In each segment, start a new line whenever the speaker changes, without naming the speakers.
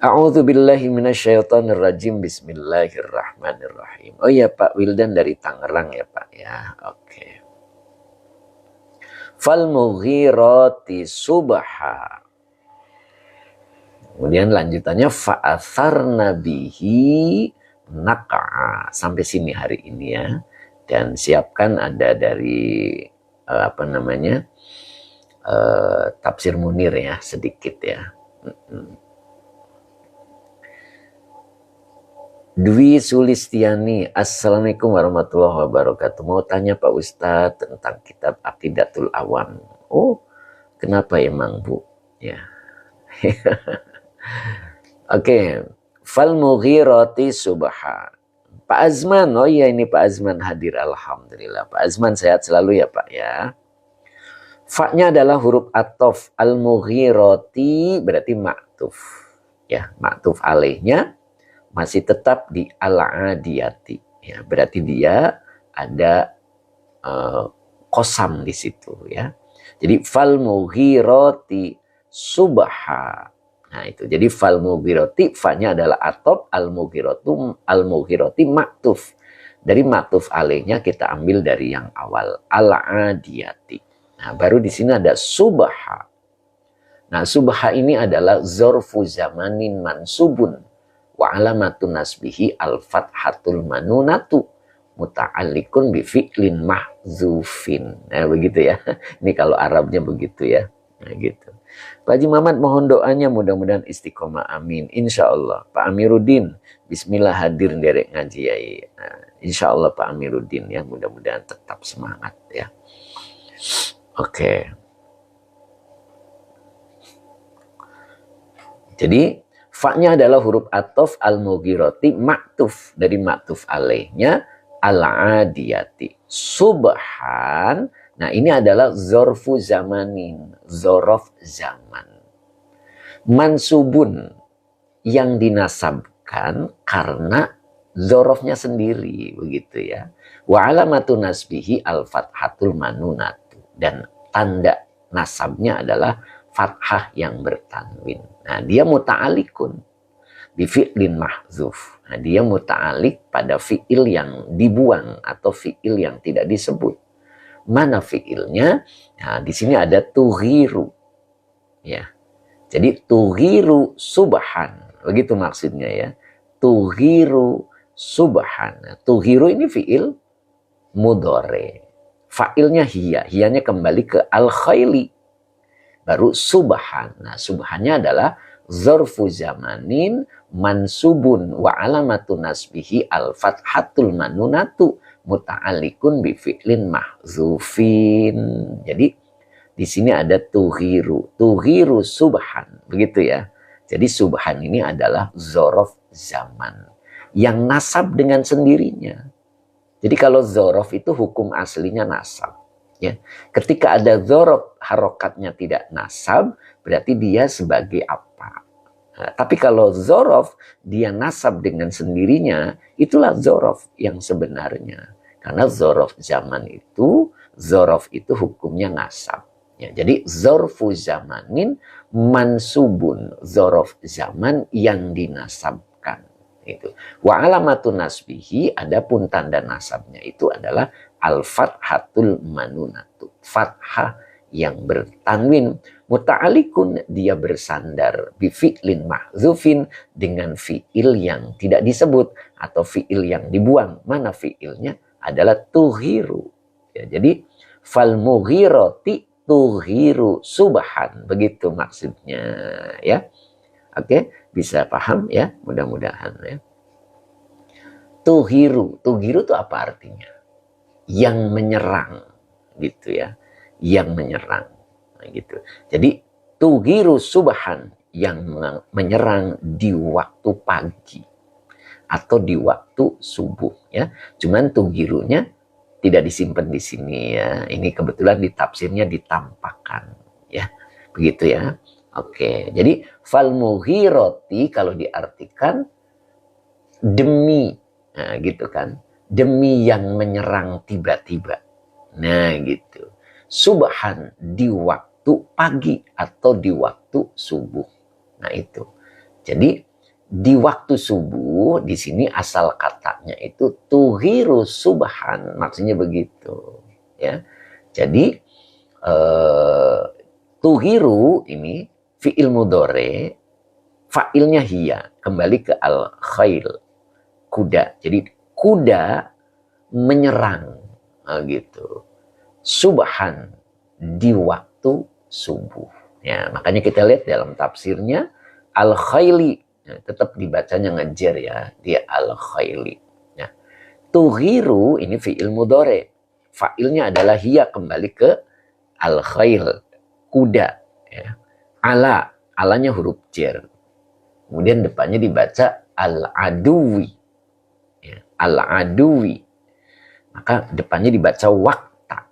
A'udzubillahi minasyaitonirrajim. Bismillahirrahmanirrahim. Oh ya Pak Wildan dari Tangerang ya Pak ya. Oke. Fal mughirati subha. Kemudian lanjutannya fa'atharna bihi naq'a. Sampai sini hari ini ya. Dan siapkan ada dari Tafsir Munir ya, sedikit ya. Dwi Sulistiani, Assalamualaikum warahmatullahi wabarakatuh. Mau tanya Pak Ustadz tentang kitab Aqidatul Awam. Oh, kenapa emang Bu? Ya. Oke. Fal mughirati subha. Pak Azman, oh iya ini Pak Azman hadir, alhamdulillah. Pak Azman sehat selalu ya Pak ya. Fa-nya adalah huruf atof, al-mughirati berarti maktuf. Ya, maktuf alaihnya masih tetap di al-adiyati. Ya, berarti dia ada kosam di situ ya. Jadi fal mughirati subha. Nah itu. Jadi fal mughirati, fa-nya adalah atof, al-mughirati maktuf. Dari maktuf alaihnya kita ambil dari yang awal, al-adiyati. Nah, baru di sini ada subha. Nah, subha ini adalah zorfu zamanin mansubun wa alamatun nasbihi al-fathatul manunatu muta'alliqun bi fi'lin mahzufin. Nah, begitu ya. Ini kalau Arabnya begitu ya. Nah, gitu. Pak Haji Mamat mohon doanya mudah-mudahan istiqomah, amin. Insya Allah. Pak Amiruddin, bismillah hadir derek ngaji ya. Nah, insya Allah Pak Amiruddin ya, mudah-mudahan tetap semangat ya. Oke. Jadi fa-nya adalah huruf atof al-mughirati maktuf, dari maktuf alaihnya al-adiyati. Subhan. Nah ini adalah zorfu zamanin, zorof zaman. Mansubun, yang dinasabkan karena zorofnya sendiri, begitu ya. Wa alamatun nasbihi al-fathatul manunatu, dan tanda nasabnya adalah fathah yang bertanwin. Nah dia muta'alikun bi fi'lin mahzuf. Nah dia muta'alik pada fi'il yang dibuang atau fi'il yang tidak disebut. Mana fiilnya? Nah, di sini ada tughiru. Ya. Jadi tughiru subhan. Begitu maksudnya ya. Tughiru subhan. Nah, tughiru ini fiil mudhari. Fa'ilnya hiya. Hiyanya kembali ke al-khayli. Baru subhan. Nah, subhannya adalah zarfu zamanin mansubun wa alamatun nasbihi al-fathatul manunatu muta'alikun bi fi'lin mahzufin. Jadi di sini ada tughiru subhan, begitu ya. Jadi subhan ini adalah zorof zaman yang nasab dengan sendirinya. Jadi kalau zorof itu hukum aslinya nasab ya. Ketika ada zorof harokatnya tidak nasab, berarti dia sebagai apa? Nah, tapi kalau zorof dia nasab dengan sendirinya, itulah zorof yang sebenarnya. Karena zorof zaman itu, zorof itu hukumnya nasab. Ya, jadi zorfu zamanin mansubun, zorof zaman yang dinasabkan. Itu. Wa alamatun nasbihi, adapun tanda nasabnya itu adalah al-fathatul manunatu. Fathah yang bertanwin. Muta'alikun, dia bersandar bi fi'lin mahzufin, dengan fi'il yang tidak disebut atau fi'il yang dibuang. Mana fi'ilnya? Adalah tughiru. Ya, jadi fal mughirati tughiru subhan, begitu maksudnya ya. Oke, bisa paham ya, mudah-mudahan ya. Tughiru itu apa artinya? Yang menyerang gitu ya. Yang menyerang. Nah, gitu. Jadi tughiru subhan, yang menyerang di waktu pagi atau di waktu subuh ya. Cuman tughirunya tidak disimpan di sini ya. Ini kebetulan di tafsirnya ditampakkan ya. Begitu ya. Oke, jadi fal mughirati kalau diartikan demi, nah gitu kan. Demi yang menyerang tiba-tiba. Nah gitu. Subhan, di waktu pagi atau di waktu subuh. Nah itu. Jadi di waktu subuh, di sini asal katanya itu tuhiru subhan, maksudnya begitu. Ya, jadi tuhiru ini fi'il mudhari, fa'ilnya hiya, kembali ke al-khail, kuda. Jadi kuda menyerang, gitu. Subhan, di waktu subuh. Ya, makanya kita lihat dalam tafsirnya al-khaili, ya, tetap dibacanya ngejer ya, dia al-khaili. Ya. Tuhiru ini fi'il mudhari. Fa'ilnya adalah hiya, kembali ke al-khail, kuda. Ya. Alanya huruf jer. Kemudian depannya dibaca al-aduwi. Ya. Al-aduwi. Maka depannya dibaca wakta.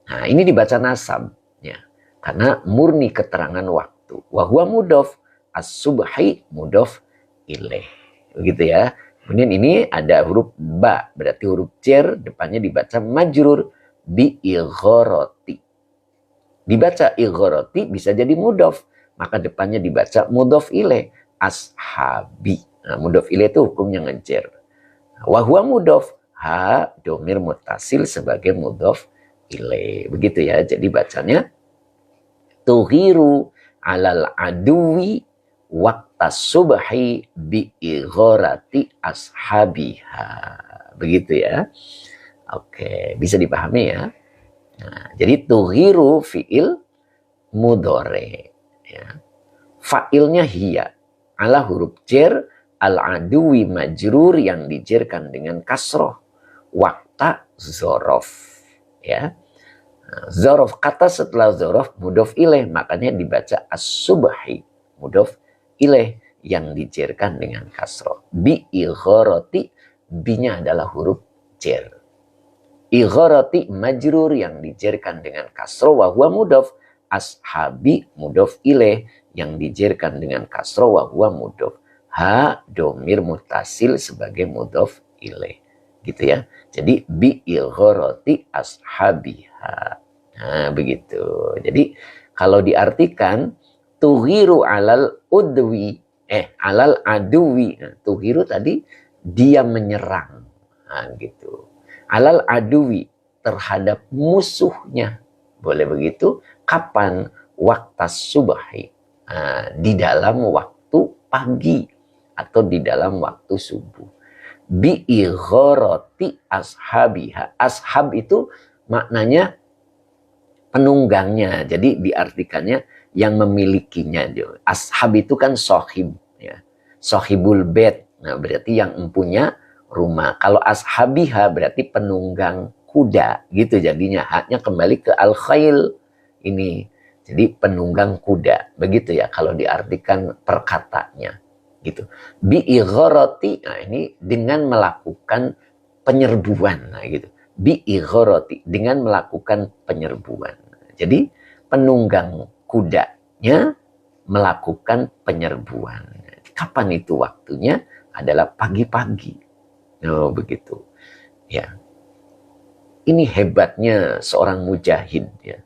Nah, ini dibaca nasab. Ya. Karena murni keterangan waktu. Wahuwa mudof. As-subhi mudof ilaih. Begitu ya. Kemudian ini ada huruf ba. Berarti huruf jer. Depannya dibaca majrur. Bi-ighoroti. Dibaca ighoroti bisa jadi mudof. Maka depannya dibaca mudof ilaih. Ashabi. Nah, mudof ilaih itu hukumnya ngejer. Wahuwa mudof. Ha domir mutasil sebagai mudhof ilaih. Begitu ya. Jadi bacanya tuhiru alal aduwi waqta subhi bi ighorati ashabiha. Begitu ya. Oke, bisa dipahami ya. Nah, jadi tuhiru fi'il mudhari. Ya. Fa'ilnya hiya. Ala huruf jer, al-aduwi majrur yang dijerkan dengan kasroh. Wakta zorof, ya. Zorof, kata setelah zorof mudof ilaih, makanya dibaca as-subhi mudof ilaih yang dijerkan dengan kasroh. Bi ighoroti, binya adalah huruf jer. Ighoroti majrur yang dijerkan dengan kasroh, wahwa mudof. Ashabi mudof ilaih yang dijerkan dengan kasroh, wahwa mudof. Ha domir mutasil sebagai mudof ilaih. Gitu ya. Jadi bi ighorati ashabiha. Nah, begitu. Jadi kalau diartikan tuhiru alal udwi, alal aduwi. Nah, tuhiru tadi dia menyerang. Nah, gitu. Alal aduwi, terhadap musuhnya. Boleh begitu? Kapan? Waktas subhi. Nah, di dalam waktu pagi atau di dalam waktu subuh. Bi'ighoroti ashabiha. Ashab itu maknanya penunggangnya. Jadi diartikannya yang memilikinya. Ashab itu kan sohib. Ya. Sohibul bed. Nah, berarti yang empunya rumah. Kalau ashabiha berarti penunggang kuda. Gitu jadinya. Haknya kembali ke al-khail. Ini. Jadi penunggang kuda. Begitu ya kalau diartikan perkatanya. Gitu. Bi'ighoroti, nah ini dengan melakukan penyerbuan, nah gitu. Bi'ighoroti, dengan melakukan penyerbuan. Jadi penunggang kudanya melakukan penyerbuan. Kapan itu waktunya? Adalah pagi-pagi. Oh, begitu. Ya. Ini hebatnya seorang mujahid ya.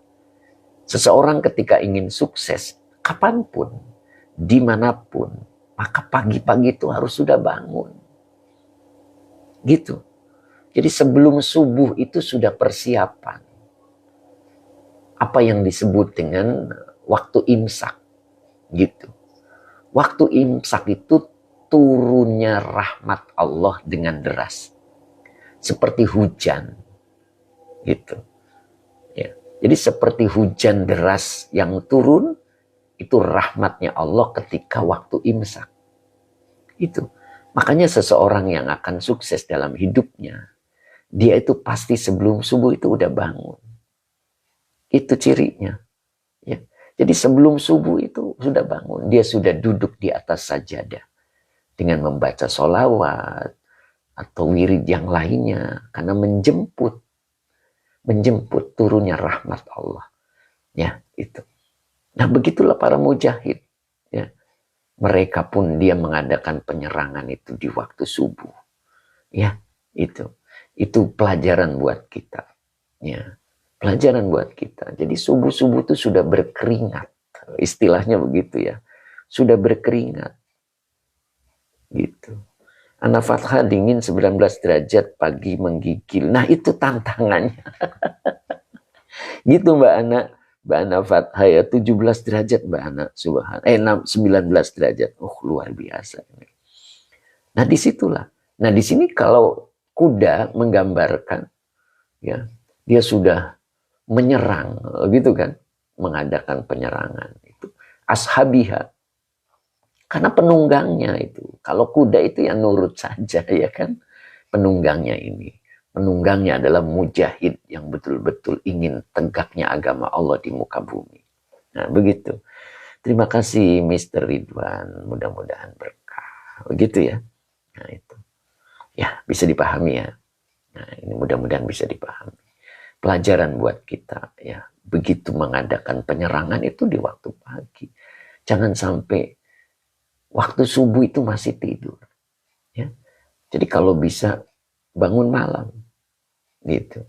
Seseorang ketika ingin sukses, kapanpun, dimanapun, maka pagi-pagi itu harus sudah bangun. Gitu. Jadi sebelum subuh itu sudah persiapan. Apa yang disebut dengan waktu imsak. Gitu. Waktu imsak itu turunnya rahmat Allah dengan deras. Seperti hujan. Gitu. Ya. Jadi seperti hujan deras yang turun, itu rahmatnya Allah ketika waktu imsak. Itu. Makanya seseorang yang akan sukses dalam hidupnya, dia itu pasti sebelum subuh itu udah bangun. Itu cirinya. Ya. Jadi sebelum subuh itu sudah bangun. Dia sudah duduk di atas sajadah. Dengan membaca sholawat atau wirid yang lainnya. Karena menjemput turunnya rahmat Allah. Ya, itu. Nah, begitulah para mujahid. Ya. Mereka pun dia mengadakan penyerangan itu di waktu subuh. Ya, itu. Itu pelajaran buat kita. Ya, pelajaran buat kita. Jadi subuh-subuh itu sudah berkeringat. Istilahnya begitu ya. Sudah berkeringat. gitu. Ana Fathah dingin 19 derajat, pagi menggigil. Nah itu tantangannya. Gitu Mbak Ana. Mbak Ana Fathah ya 17 derajat Mbak Ana. 19 derajat. Oh luar biasa. Nah disitulah. Nah di sini kalau kuda menggambarkan, ya dia sudah menyerang, gitu kan, mengadakan penyerangan itu. Ashabiha, karena penunggangnya itu. Kalau kuda itu ya nurut saja ya kan. Penunggangnya ini. Penunggangnya adalah mujahid yang betul-betul ingin tegaknya agama Allah di muka bumi. Nah begitu. Terima kasih Mr. Ridwan. Mudah-mudahan berkah. Begitu ya. Nah itu. Ya bisa dipahami ya. Nah ini mudah-mudahan bisa dipahami. Pelajaran buat kita ya. Begitu mengadakan penyerangan itu di waktu pagi. Jangan sampai waktu subuh itu masih tidur. Ya. Jadi kalau bisa bangun malam. Gitu.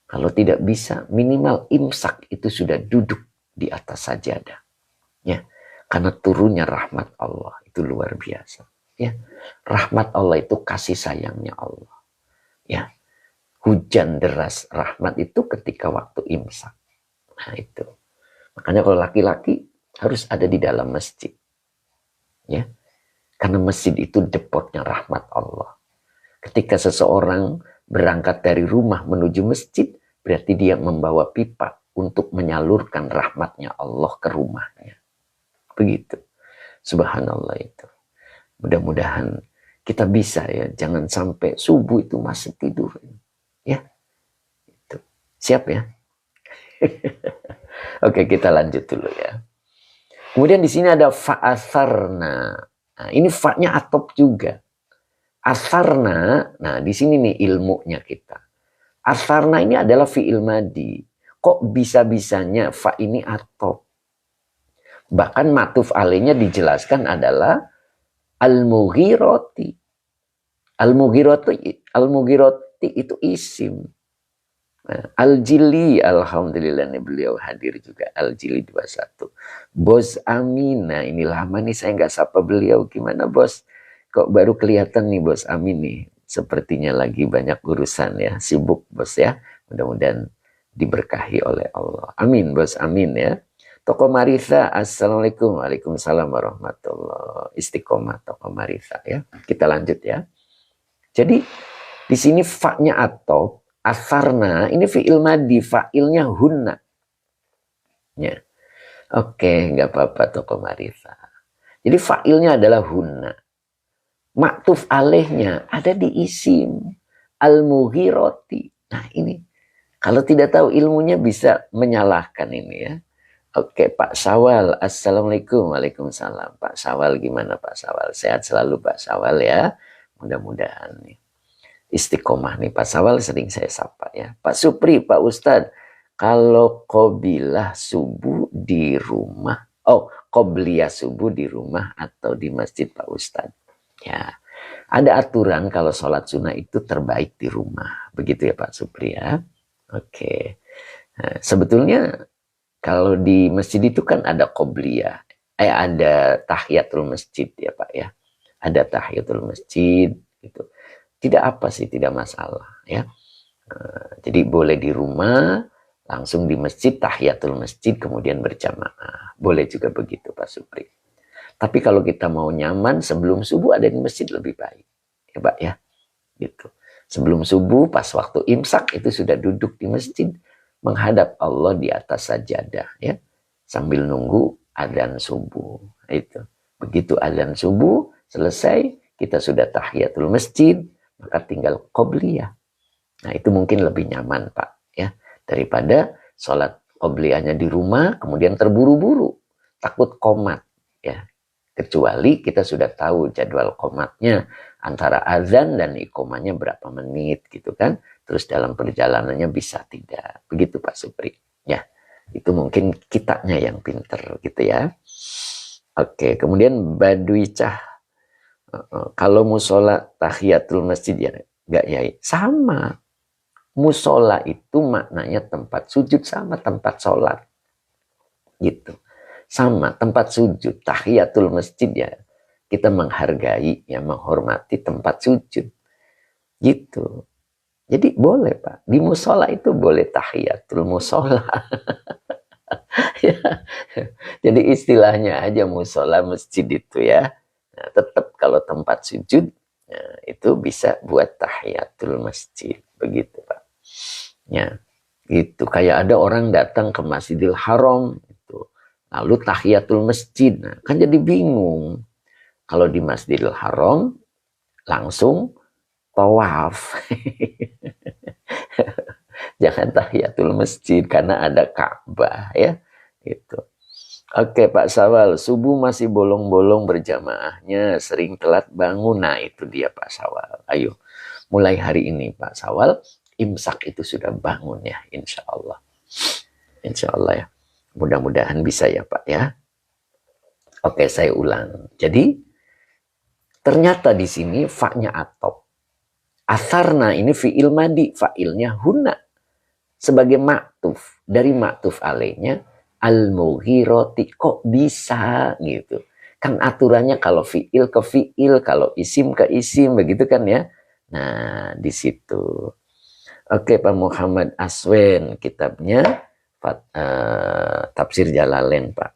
Kalau tidak bisa minimal imsak itu sudah duduk di atas sajadah. Ya. Karena turunnya rahmat Allah itu luar biasa. Ya. Rahmat Allah itu kasih sayangnya Allah. Ya. Hujan deras rahmat itu ketika waktu imsak. Nah itu. Makanya kalau laki-laki harus ada di dalam masjid. Ya. Karena masjid itu depotnya rahmat Allah. Ketika seseorang berangkat dari rumah menuju masjid, berarti dia membawa pipa untuk menyalurkan rahmatnya Allah ke rumahnya. Begitu. Subhanallah itu. Mudah-mudahan kita bisa ya, jangan sampai subuh itu masih tidur. Ya. Itu. Siap ya? Oke, kita lanjut dulu ya. Kemudian di sini ada fa'asarna. Nah, ini fa-nya atop juga. Asarna, nah di sini nih ilmunya kita. Asarna ini adalah fi'il madi. Kok bisa-bisanya fa ini atop? Bahkan matuf alainya dijelaskan adalah al-mughirati. Al-mughirati itu isim. Nah, Al-Jili, alhamdulillah nih beliau hadir juga. Al-Jili 21. Bos Amin, nah ini lama nih saya nggak sapa beliau. Gimana bos? Kok baru kelihatan nih bos Amin nih. Sepertinya lagi banyak urusan ya. Sibuk bos ya. Mudah-mudahan diberkahi oleh Allah. Amin bos Amin ya. Toko Marisa, assalamualaikum. Waalaikumsalam warahmatullahi. Istiqomah Toko Marisa ya. Kita lanjut ya. Jadi di sini fa-nya atau asarna ini fi'il madi, fa'ilnya hunna. Ya. Oke, nggak apa-apa Toko Marisa. Jadi fa'ilnya adalah hunna. Maktuf alaihnya ada di isim al-mughirati. Nah ini kalau tidak tahu ilmunya bisa menyalahkan ini ya. Oke Pak Sawal, assalamualaikum. Waalaikumsalam. Pak Sawal gimana Pak Sawal? Sehat selalu Pak Sawal ya. Mudah-mudahan nih istiqomah nih Pak Sawal sering saya sapa ya. Pak Supri, Pak Ustadz, kalau qobilah subuh di rumah, qobliyah subuh di rumah atau di masjid Pak Ustadz. Ya, ada aturan kalau sholat sunnah itu terbaik di rumah. Begitu ya Pak Supri ya. Oke. Nah, sebetulnya kalau di masjid itu kan ada qobliyah. Ada tahiyatul masjid ya Pak ya. Ada tahiyatul masjid gitu. Tidak apa sih, tidak masalah ya. Jadi boleh di rumah, langsung di masjid, tahiyatul masjid, kemudian berjamaah. Boleh juga begitu Pak Supri. Tapi kalau kita mau nyaman sebelum subuh ada di masjid lebih baik. Ya Pak ya. Gitu. Sebelum subuh pas waktu imsak itu sudah duduk di masjid menghadap Allah di atas sajadah ya. Sambil nunggu adzan subuh. Itu. Begitu adzan subuh selesai, kita sudah tahiyatul masjid, maka tinggal qobliyah. Nah, itu mungkin lebih nyaman, Pak, ya. Daripada sholat qobliyahnya di rumah kemudian terburu-buru, takut qomat ya. Kecuali kita sudah tahu jadwal qomatnya antara azan dan iqomahnya berapa menit gitu kan. Terus dalam perjalanannya bisa tidak. Begitu Pak Supri. Ya, itu mungkin kitanya yang pinter gitu ya. Oke, kemudian Baduy Cah. Kalau musola tahiyatul masjid ya enggak ya. Sama. Musola itu maknanya tempat sujud sama tempat sholat. Gitu. Sama tempat sujud tahiyatul masjid ya kita menghargai, ya menghormati tempat sujud. Gitu. Jadi boleh Pak, di musola itu boleh tahiyatul musola. Ya. Jadi istilahnya aja musola masjid itu ya. Nah, tetap kalau tempat sujud, nah, itu bisa buat tahiyatul masjid. Begitu Pak. Ya, itu kayak ada orang datang ke Masjidil Haram itu, lalu tahiyatul masjid, nah, kan jadi bingung. Kalau di Masjidil Haram langsung tawaf, jangan tahiyatul masjid karena ada Ka'bah ya. Itu. Oke Pak Sawal, subuh masih bolong-bolong berjamaahnya, sering telat bangun. Nah itu dia Pak Sawal. Ayo, mulai hari ini Pak Sawal, imsak itu sudah bangun ya, insya Allah. Insya Allah ya. Mudah-mudahan bisa ya Pak ya. Oke, saya ulang. Jadi, ternyata di sini fa-nya atop. Asarna ini fi'il madi, fa'ilnya huna. Sebagai maktuf. Dari maktuf alainya, al-mughirati. Kok bisa gitu. Kan aturannya kalau fi'il ke fi'il, kalau isim ke isim, begitu kan ya. Nah, di situ. Oke Pak Muhammad Aswen, kitabnya Tafsir Jalalain Pak.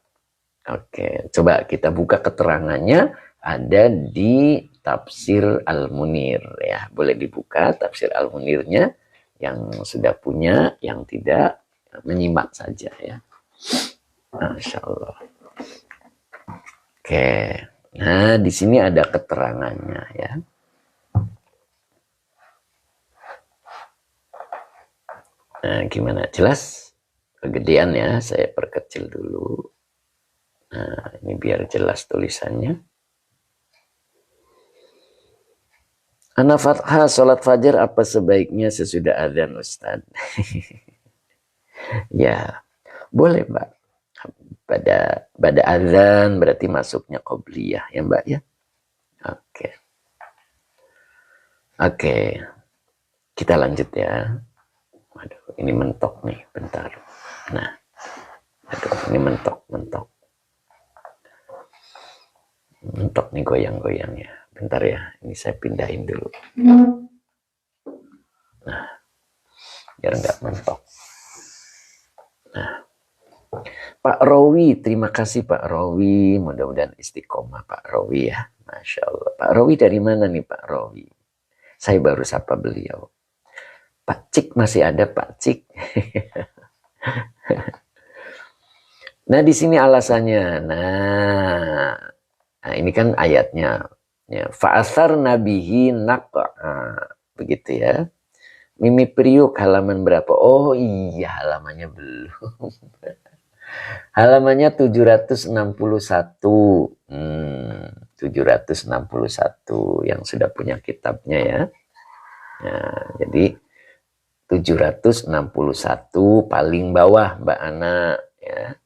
Oke, coba kita buka keterangannya, ada di Tafsir Al-Munir ya. Boleh dibuka Tafsir Al-Munirnya, yang sudah punya, yang tidak menyimak saja ya. Masya Allah. Oke, nah di sini ada keterangannya ya. Nah, gimana? Jelas? Kegedean ya, saya perkecil dulu. Nah, ini biar jelas tulisannya. Ana Fathah, sholat fajar apa sebaiknya sesudah adzan Ustaz? Ya, boleh Mbak. Pada adzan berarti masuknya qobliyah ya Mbak ya. Oke. Oke. Kita lanjut ya. Waduh, ini mentok nih, bentar. Nah. Aduh, ini mentok. Mentok nih goyang-goyang ya. Bentar ya, ini saya pindahin dulu. Nah, biar nggak mentok. Nah, Pak Rowi, terima kasih Pak Rowi. Mudah-mudahan istiqomah Pak Rowi ya. Masya Allah. Pak Rowi dari mana nih Pak Rowi? Saya baru sapa beliau. Pak Cik masih ada Pak Cik. Nah di sini alasannya. Nah ini kan ayatnya. Ya, Fa'asar nabihi naq'a. Begitu ya. Mimi Priuk halaman berapa? Oh iya halamannya belum. Halamannya 761. 761 yang sudah punya kitabnya ya. Nah, jadi 761 paling bawah Mbak Ana ya.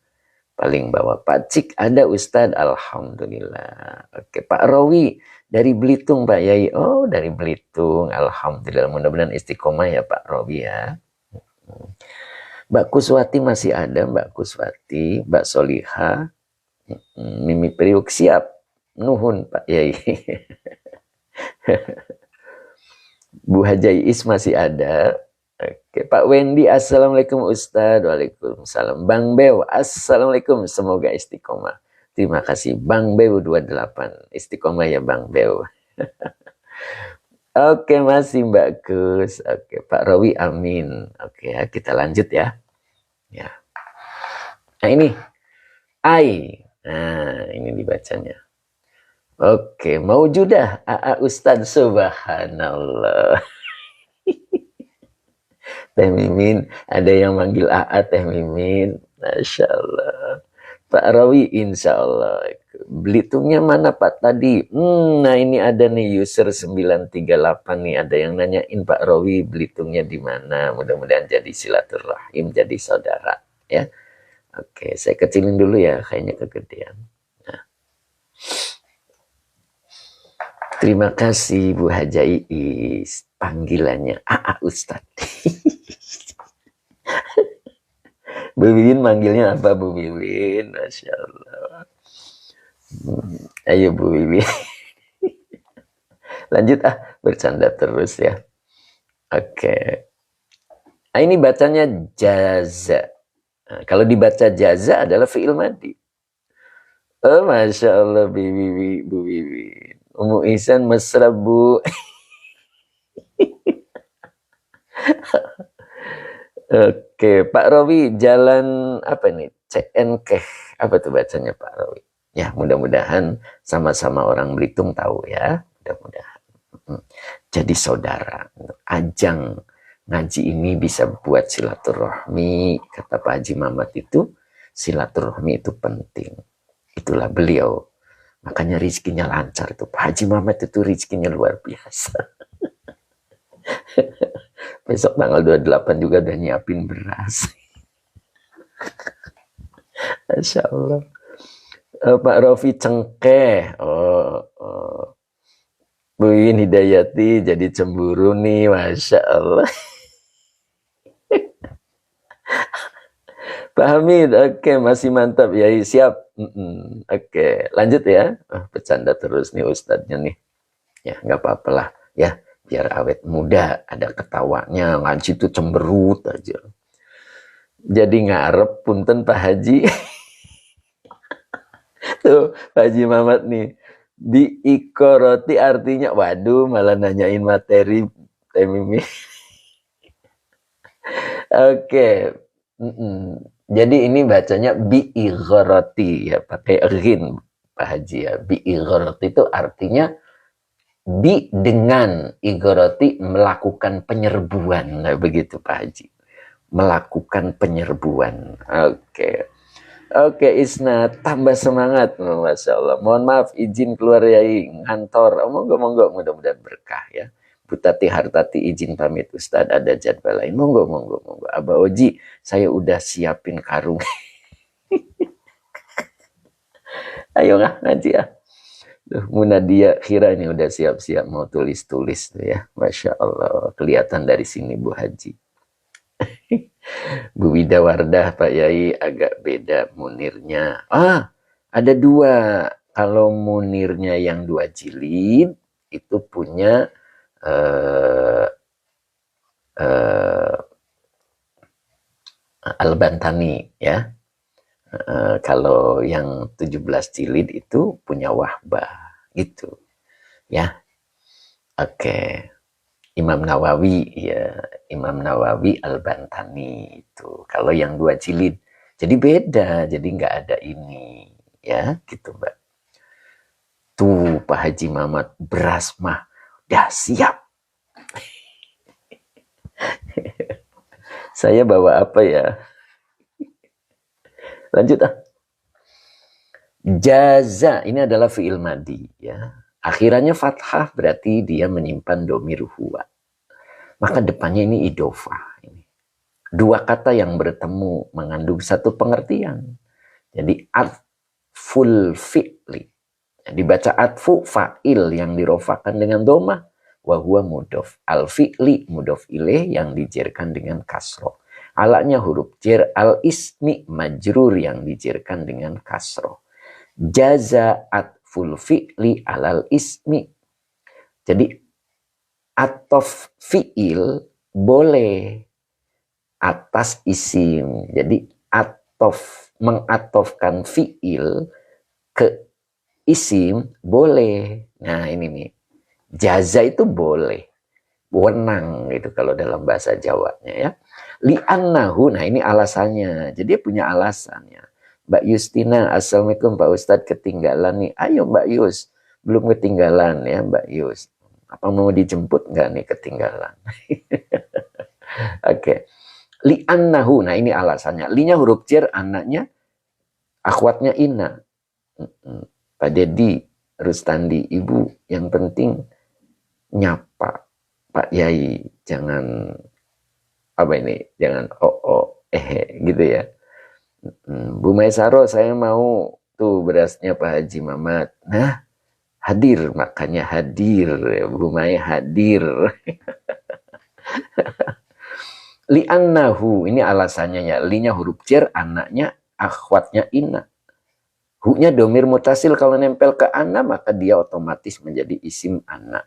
Paling bawah. Pak Cik ada Ustadz, alhamdulillah. Oke, Pak Rawi dari Belitung Pak Yai. Oh, dari Belitung. Alhamdulillah, mudah-mudahan istiqomah ya Pak Rawi ya. Mbak Kuswati masih ada, Mbak Kuswati, Mbak Soliha, Mimi Priuk siap. Nuhun Pak Yai. Bu Hajais masih ada. Oke, Pak Wendy, assalamualaikum Ustadz. Waalaikumsalam. Bang Bew, assalamualaikum. Semoga istiqomah. Terima kasih. Bang Bew 28. Istiqomah ya Bang Bew. Oke, masih Mbak Kus. Oke, Pak Rawi, amin. Oke, ya, kita lanjut ya. Ya. Nah ini. Ai. Nah, ini dibacanya. Oke, maujudah. Aa Ustadz, subhanallah. Teh Mimin, ada yang manggil AA Teh Mimin, Masya Allah. Pak Rawi, insya Allah. Belitungnya mana Pak tadi? Nah ini ada nih user 938 nih, ada yang nanyain Pak Rawi Belitungnya di mana. Mudah-mudahan jadi silaturahim, jadi saudara ya. Oke, saya kecilin dulu ya, kayaknya kegedean. Nah. Terima kasih Bu Hajais, panggilannya AA Ustadz. Bu Wiwin manggilnya apa Bu Wiwin? Masya Allah. Ayo Bu Wiwi. Lanjut bercanda terus ya. Oke. Nah, ini bacanya jaza. Nah, kalau dibaca jaza adalah fi'il madi. Oh, Masya Allah, Bu Wiwi. Umu Ihsan mesra, Bu. Oke, Pak Rowi, jalan apa nih? CNK. Apa tuh bacanya Pak Rowi? Ya, mudah-mudahan sama-sama orang Belitung tahu ya. Mudah-mudahan. Jadi saudara, ajang ngaji ini bisa buat silaturahmi. Kata Pak Haji Mamat itu, silaturahmi itu penting. Itulah beliau. Makanya rizkinya lancar itu. Pak Haji Mamat itu rizkinya luar biasa. Besok tanggal 28 juga udah nyiapin beras. Masya Allah. Pak Rofi Cengkeh. Bu Iwin Hidayati jadi cemburu nih. Masya Allah. Pak Hamid, oke, masih mantap ya, siap. Oke, lanjut ya. Bercanda terus nih Ustadznya nih. Ya, nggak apa-apa lah ya, biar awet muda, ada ketawanya, ngaji itu cemberut aja. Jadi ngarep punten Pak Haji. Tuh, Pak Haji Mamat nih. Diikoroti artinya, waduh, malah nanyain materi Temimi. Oke. Jadi ini bacanya biigoroti ya, pakai rin Pak Haji ya. Biigoroti itu artinya dengan igoroti melakukan penyerbuan. Nah, begitu Pak Haji. Melakukan penyerbuan. Oke. Oke, Isna, tambah semangat. Masya Allah. Mohon maaf, izin keluar yai ngantor. Monggo, mudah-mudahan berkah ya. Butati Hartati izin pamit Ustadz, ada jadwal lain. Monggo. Abah Oji, saya udah siapin karung. Ayo ngaji ya. Munadia Khira ini udah siap-siap mau tulis-tulis tuh ya. Masya Allah, kelihatan dari sini Bu Haji. Bu Wida Wardah Pak Yai agak beda munirnya. Ada dua. Kalau munirnya yang 2 jilid itu punya Al-Bantani ya. Kalau yang 17 jilid itu punya Wahbah gitu ya. Oke. Imam Nawawi ya, Imam Nawawi Al-Bantani itu. Kalau yang 2 jilid, jadi beda, jadi nggak ada ini ya, gitu Mbak. Tuh Pak Haji Mamat beras mah udah siap. Saya bawa apa ya? Lanjut Jaza ini adalah fi'il madi ya. Akhirannya fathah berarti dia menyimpan domir huwa. Maka depannya ini idofah. Dua kata yang bertemu mengandung satu pengertian. Jadi atful fi'li. Dibaca atfu fa'il yang dirofakan dengan domah. Wahuwa mudof. Al-fi'li mudof ilaih yang dijerkan dengan kasroh. Alaknya huruf jer, al-ismi majrur yang dijerkan dengan kasroh. Jaza atful fi'li alal ismi. Jadi atof fi'il boleh atas isim. Jadi mengatofkan fi'il ke isim boleh. Nah ini nih. Jaza itu boleh. Wenang gitu kalau dalam bahasa Jawanya ya. Li'annahu, nah ini alasannya. Jadi dia punya alasannya. Mbak Yustina, assalamualaikum Pak Ustadz, ketinggalan nih. Ayo Mbak Yus, belum ketinggalan ya Mbak Yus. Apa mau dijemput nggak nih ketinggalan? Oke. Li'annahu, nah ini alasannya. Linya huruf jar, anaknya, akhwatnya ina. Pak Dedi, Rustandi, Ibu, yang penting nyapa. Pak Yai, jangan apa ini, jangan gitu ya. Bu Maisaro, saya mau tuh berasnya Pak Haji Mamat. Nah, hadir, makanya hadir. Bu Mai hadir. Li'annahu, ini alasannya ya. Linya huruf jar, anaknya, akhwatnya ina. Hu-nya domir mutasil kalau nempel ke ana maka dia otomatis menjadi isim ana.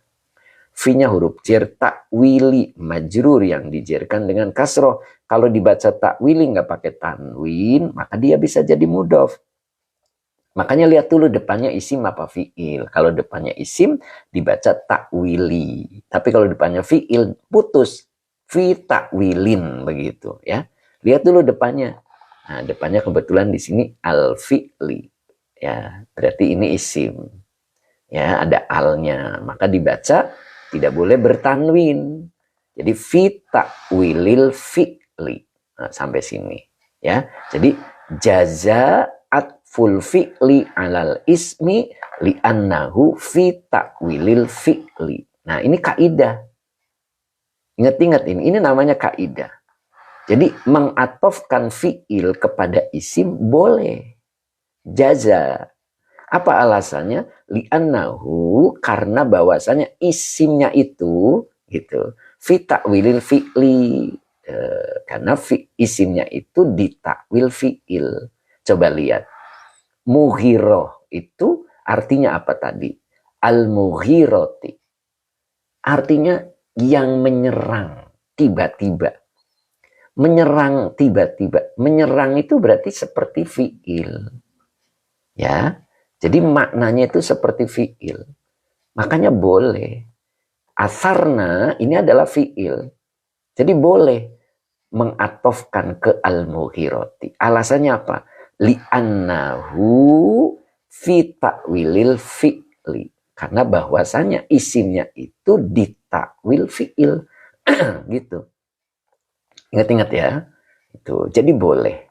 Fi-nya huruf jar takwili majrur yang dijerkan dengan kasroh. Kalau dibaca takwili nggak pakai tanwin, maka dia bisa jadi mudhof. Makanya lihat dulu depannya isim apa fi'il. Kalau depannya isim dibaca takwili. Tapi kalau depannya fi'il putus. Fi takwilin begitu ya. Lihat dulu depannya. Nah, depannya kebetulan di sini al-fi'li. Ya, berarti ini isim. Ya, ada alnya. Maka dibaca tidak boleh bertanwin. Jadi fi takwilil fi'li. Nah, sampai sini ya. Jadi jaza ful fi'li alal ismi li'annahu fi takwilil fi'li. Nah, ini kaidah. Ingat-ingat ini namanya kaidah. Jadi mengatofkan fi'il kepada isim boleh. Jaza. Apa alasannya? Li'annahu karena bahwasanya isimnya itu gitu. Fi takwilil fi'li. Karena isimnya itu ditakwil fi'il. Coba lihat. Mughiroh itu artinya apa tadi? Al-mughiroti. Artinya yang menyerang tiba-tiba. Menyerang tiba-tiba. Menyerang itu berarti seperti fi'il. Ya. Jadi maknanya itu seperti fi'il. Makanya boleh. Asarna ini adalah fi'il. Jadi boleh mengatofkan ke al-mughiroti. Alasannya apa? Li'annahu fi ta'wilil fi'li. Karena bahwasanya isimnya itu ditakwil fi'il. Gitu. Ingat-ingat ya. Itu. Jadi boleh.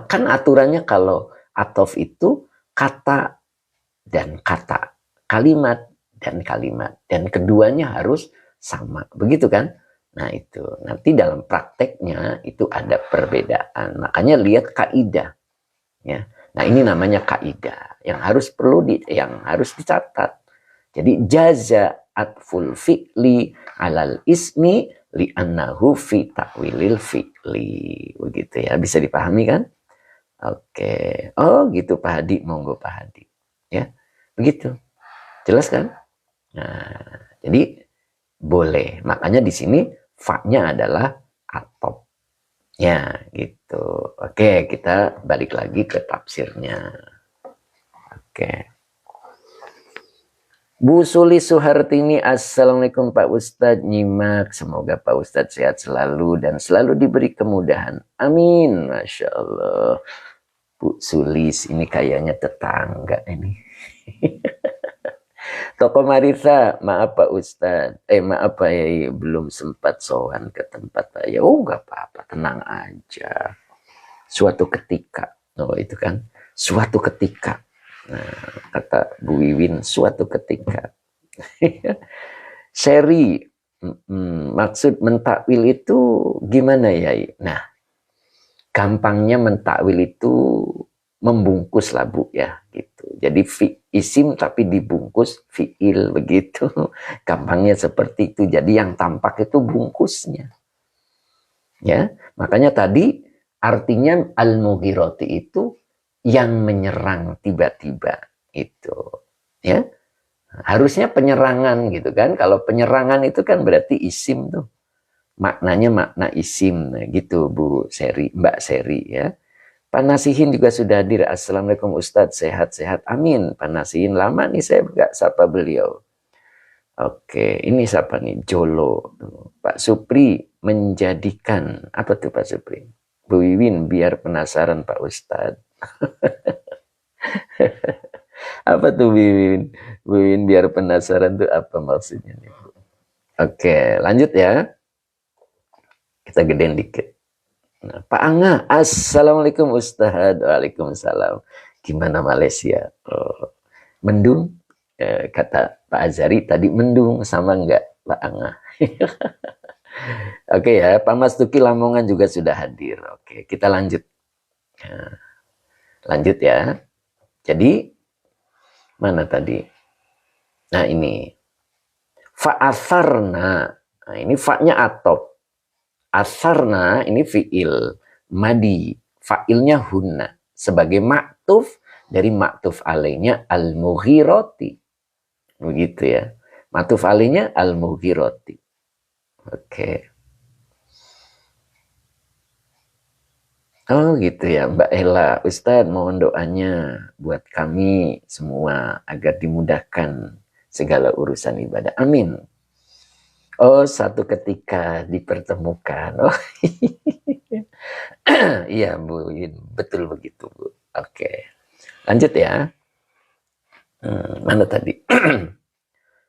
Kan aturannya kalau atof itu kata dan kata. Kalimat dan kalimat. Dan keduanya harus sama. Begitu kan? Nah itu. Nanti dalam prakteknya itu ada perbedaan. Makanya lihat kaidah. Ya. Nah ini namanya kaidah yang harus dicatat. Jadi jaza atful fi'li alal ismi li'annahu fi ta'wilil fi'li. Begitu ya, bisa dipahami kan? Oke. Oh gitu Pak Hadi, monggo Pak Hadi. Ya, begitu. Jelas kan? Nah, jadi boleh. Makanya di sini fa-nya adalah atop. Ya, gitu. Oke, kita balik lagi ke tafsirnya. Oke. Bu Suli Suhartini, Assalamualaikum Pak Ustadz. Nyimak, semoga Pak Ustadz sehat selalu dan selalu diberi kemudahan. Amin. Masya Allah. Bu Sulis, ini kayaknya tetangga ini. Toko Marisa, maaf Pak Ustadz. Maaf Pak Yai, belum sempat sowan ke tempat Pak Yai. Oh nggak apa-apa, tenang aja. Suatu ketika, oh itu kan, suatu ketika. Nah, kata Bu Wiwin, suatu ketika. Seri, maksud mentakwil itu gimana Yai? Nah, gampangnya mentakwil itu membungkus lah Bu ya gitu. Jadi isim tapi dibungkus fiil begitu. Gampangnya seperti itu. Jadi yang tampak itu bungkusnya. Ya, makanya tadi artinya al-mughirati itu yang menyerang tiba-tiba itu. Ya. Harusnya penyerangan gitu kan. Kalau penyerangan itu kan berarti isim tuh. Maknanya makna isim gitu Bu Seri, Mbak Seri ya. Pak Nasihin juga sudah hadir. Assalamualaikum Ustadz, sehat-sehat. Amin. Pak Nasihin, lama nih saya nggak sapa beliau. Oke, ini siapa nih? Jolo. Pak Supri menjadikan, apa tuh Pak Supri? Bu Wiwin, biar penasaran Pak Ustadz. Apa tuh Bu Wiwin? Bu Wiwin biar penasaran tuh apa maksudnya nih Bu? Oke, lanjut ya. Kita gedein dikit. Nah, Pak Angga, Assalamualaikum Ustadz. Waalaikumsalam. Gimana Malaysia? Oh, mendung? Kata Pak Azari tadi mendung, sama enggak Pak Angga? Oke ya, Pak Mas Tuki Lamongan juga sudah hadir. Oke, kita lanjut. Nah, lanjut ya. Jadi, mana tadi? Nah ini. Fa'atharna. Nah ini fa-nya atop. Asarna ini fi'il madi, fa'ilnya hunna sebagai maktuf Dari maktuf alaihnya al-mughirati. Begitu ya. Maktuf alaihnya al-mughirati. Oke. Oh gitu ya, Mbak Ella. Ustadz mohon doanya buat kami semua agar dimudahkan segala urusan ibadah. Amin. Oh, satu ketika dipertemukan. Oh, iya Bu, betul begitu Bu. Oke, lanjut ya. Mana tadi?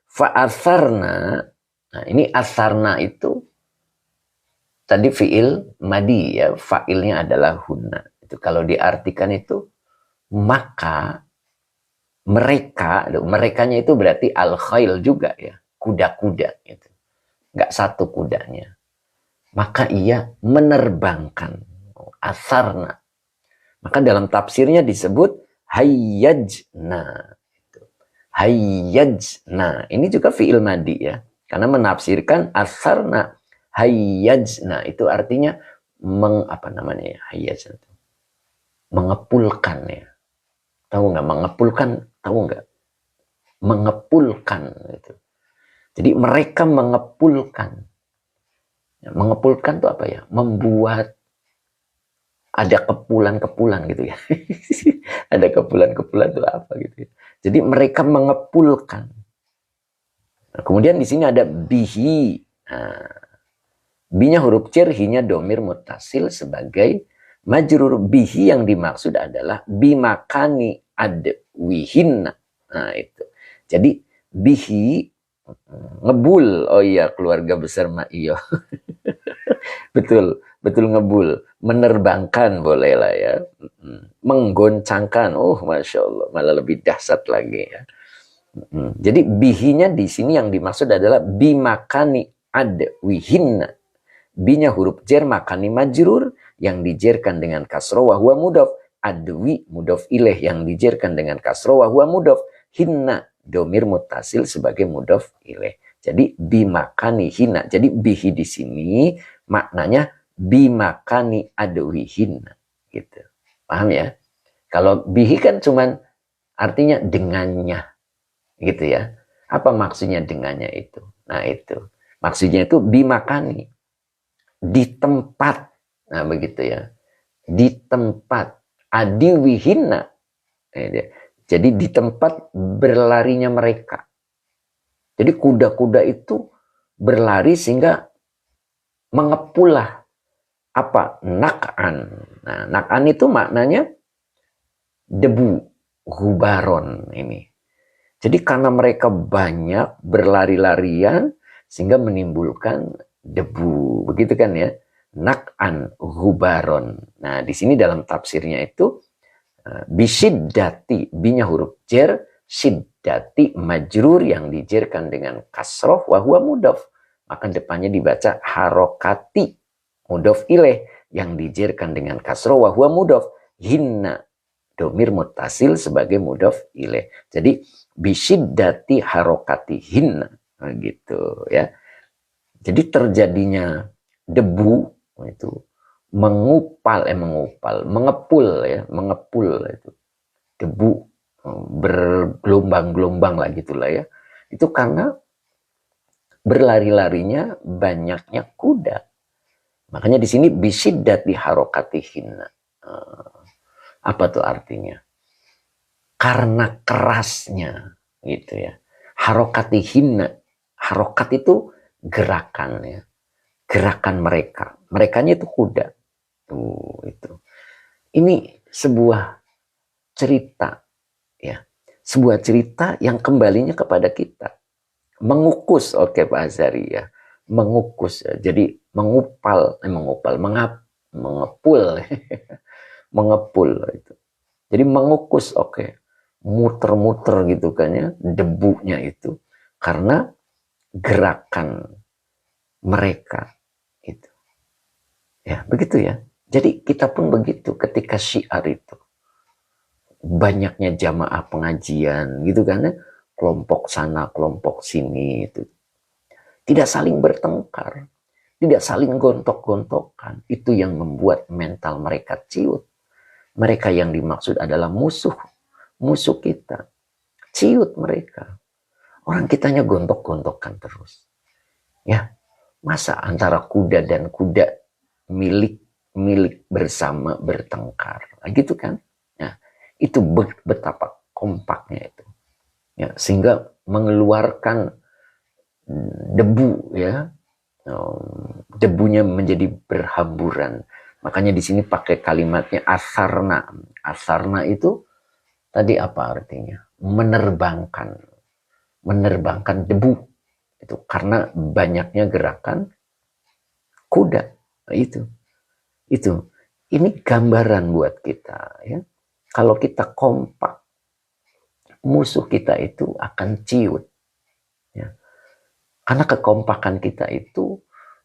Fa'atharna. Nah, ini asarna itu tadi fiil madi ya, fa'ilnya adalah hunna. Itu kalau diartikan itu maka merekanya itu berarti al-khail juga ya, kuda-kuda gitu. Nggak satu kudanya. Maka ia menerbangkan asarna. Maka dalam tafsirnya disebut hayyajna. Hayyajna. Ini juga fi'il madi ya. Karena menafsirkan asarna hayyajna itu artinya hayyajna, mengepulkan ya. Tahu nggak mengepulkan? Tahu nggak? Mengepulkan itu. Jadi mereka mengepulkan. Mengepulkan itu apa ya? Membuat ada kepulan-kepulan gitu ya. Ada kepulan-kepulan itu apa gitu ya. Jadi mereka mengepulkan. Nah, kemudian di sini ada bihi. Nah, binya huruf cer, hinya domir mutasil sebagai majrur. Bihi yang dimaksud adalah bimakani adwihinna. Nah itu. Jadi bihi ngebul. Oh iya, keluarga besar Mak Iyo. Betul, betul ngebul. Menerbangkan boleh lah ya. Menggoncangkan. Oh, Masya Allah. Malah lebih dahsyat lagi ya. Jadi bihinya di sini yang dimaksud adalah bimakani adwihinna. Binya huruf jer, makani majrur yang dijerkan dengan kasroh wa huwa mudhof. Adwi mudhof ilaih yang dijerkan dengan kasroh wa huwa mudhof. Hinna domir mutasil sebagai mudhof ilaih. Jadi bimakani hinna. Jadi bihi di sini maknanya bimakani adwi hinna. Gitu. Paham ya? Kalau bihi kan cuman artinya dengannya. Gitu ya. Apa maksudnya dengannya itu? Nah itu. Maksudnya itu bimakani. Di tempat. Nah begitu ya. Di tempat. Adiwihinna. Jadi di tempat berlarinya mereka. Jadi kuda-kuda itu berlari sehingga mengepullah apa? Nak'an. Nah, nak'an itu maknanya debu, gubaron ini. Jadi karena mereka banyak berlari-larian sehingga menimbulkan debu, begitu kan ya? Nak'an, gubaron. Nah, di sini dalam tafsirnya itu bisiddati, binya huruf jer, siddati majrur yang dijerkan dengan kasroh wa huwa mudhof. Maka depannya dibaca harokati mudhof ilaih yang dijerkan dengan kasroh wa huwa mudhof. Hinna domir mutasil sebagai mudhof ilaih. Jadi bisiddati harokati hinna. Nah, gitu ya. Jadi terjadinya debu itu mengepul itu debu bergelombang-gelombang lah gitulah ya. Itu karena berlari-larinya banyaknya kuda. Makanya di sini bisiddat di harokatihinna. Apa tuh artinya? Karena kerasnya gitu ya. Harokatihinna. Harokat itu gerakan ya. Gerakan mereka. Merekanya itu kuda. Itu. Ini sebuah cerita ya. Sebuah cerita yang kembalinya kepada kita. Mengukus, oke Pak Azhari ya. Mengukus ya. Jadi mengepul mengepul itu. Jadi mengukus, oke. Muter-muter gitu kan ya, debunya itu karena gerakan mereka itu. Ya, begitu ya. Jadi kita pun begitu ketika syiar itu. Banyaknya jamaah pengajian gitu kan ya. Kelompok sana, kelompok sini itu. Tidak saling bertengkar. Tidak saling gontok-gontokan. Itu yang membuat mental mereka ciut. Mereka yang dimaksud adalah musuh. musuh kita. Ciut mereka. Orang kitanya gontok-gontokan terus. Ya, masa antara kuda dan kuda milik bersama bertengkar. Nah, gitu kan? Nah, itu betapa kompaknya itu. Ya, sehingga mengeluarkan debu, ya, debunya menjadi berhamburan. Makanya di sini pakai kalimatnya asarna. Asarna itu tadi apa artinya? Menerbangkan debu. Itu karena banyaknya gerakan kuda. Nah, itu. Ini gambaran buat kita, ya. Kalau kita kompak, musuh kita itu akan ciut. Ya. Karena kekompakan kita itu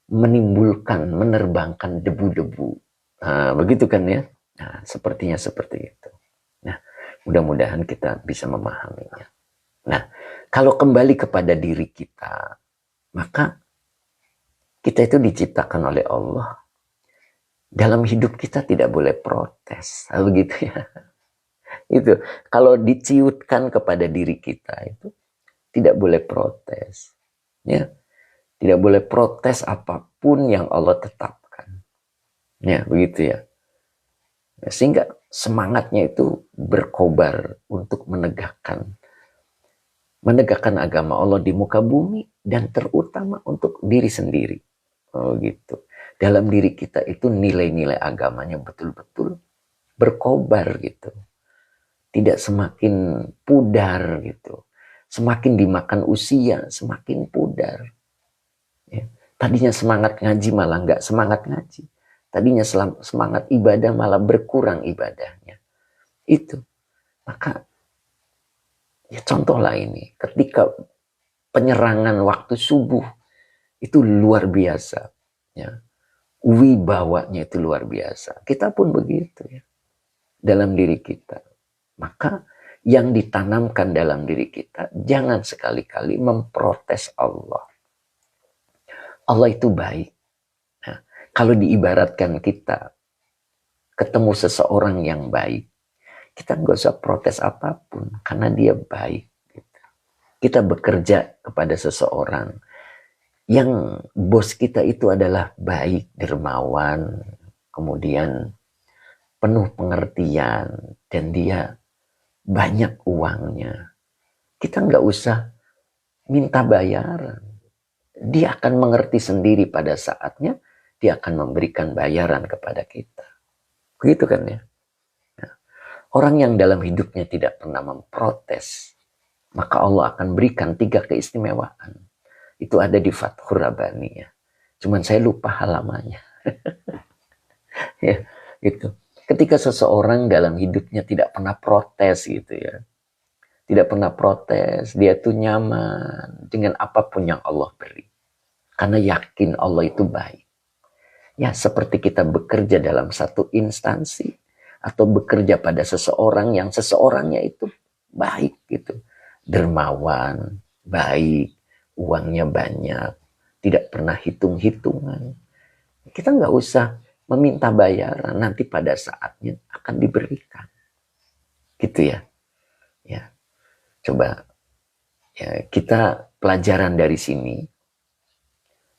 menerbangkan debu-debu. Nah, begitu kan ya? Nah, sepertinya seperti itu. Nah, mudah-mudahan kita bisa memahaminya. Nah, kalau kembali kepada diri kita, maka kita itu diciptakan oleh Allah. Dalam hidup kita tidak boleh protes. Nah, begitu ya. Itu kalau diciutkan kepada diri kita itu tidak boleh protes. Ya. Tidak boleh protes apapun yang Allah tetapkan. Ya, begitu ya. Sehingga semangatnya itu berkobar untuk menegakkan agama Allah di muka bumi dan terutama untuk diri sendiri. Oh gitu. Dalam diri kita itu nilai-nilai agamanya betul-betul berkobar gitu. Tidak semakin pudar gitu. Semakin dimakan usia, semakin pudar. Ya. Tadinya semangat ngaji malah nggak semangat ngaji. Tadinya semangat ibadah malah berkurang ibadahnya. Itu. Maka ya contohlah ini. Ketika penyerangan waktu subuh itu luar biasa. Ya. Wibawanya itu luar biasa. Kita pun begitu ya. Dalam diri kita. Maka yang ditanamkan dalam diri kita, jangan sekali-kali memprotes Allah. Allah itu baik. Nah, kalau diibaratkan kita ketemu seseorang yang baik, kita nggak usah protes apapun karena dia baik. Kita bekerja kepada seseorang yang bos kita itu adalah baik, dermawan, kemudian penuh pengertian, dan dia banyak uangnya. Kita nggak usah minta bayaran. Dia akan mengerti sendiri pada saatnya, dia akan memberikan bayaran kepada kita. Begitu kan ya? Nah, orang yang dalam hidupnya tidak pernah memprotes, maka Allah akan berikan 3 keistimewaan. Itu ada di Fathur Rabbani ya. Cuman saya lupa halamannya. Ya, gitu. Ketika seseorang dalam hidupnya tidak pernah protes gitu ya. Tidak pernah protes, dia tuh nyaman dengan apapun yang Allah beri. Karena yakin Allah itu baik. Ya, seperti kita bekerja dalam satu instansi atau bekerja pada seseorang yang seseorangnya itu baik gitu. Dermawan, baik, uangnya banyak, tidak pernah hitung-hitungan. Kita nggak usah meminta bayaran, nanti pada saatnya akan diberikan. Gitu ya. Ya. Coba ya, kita pelajaran dari sini.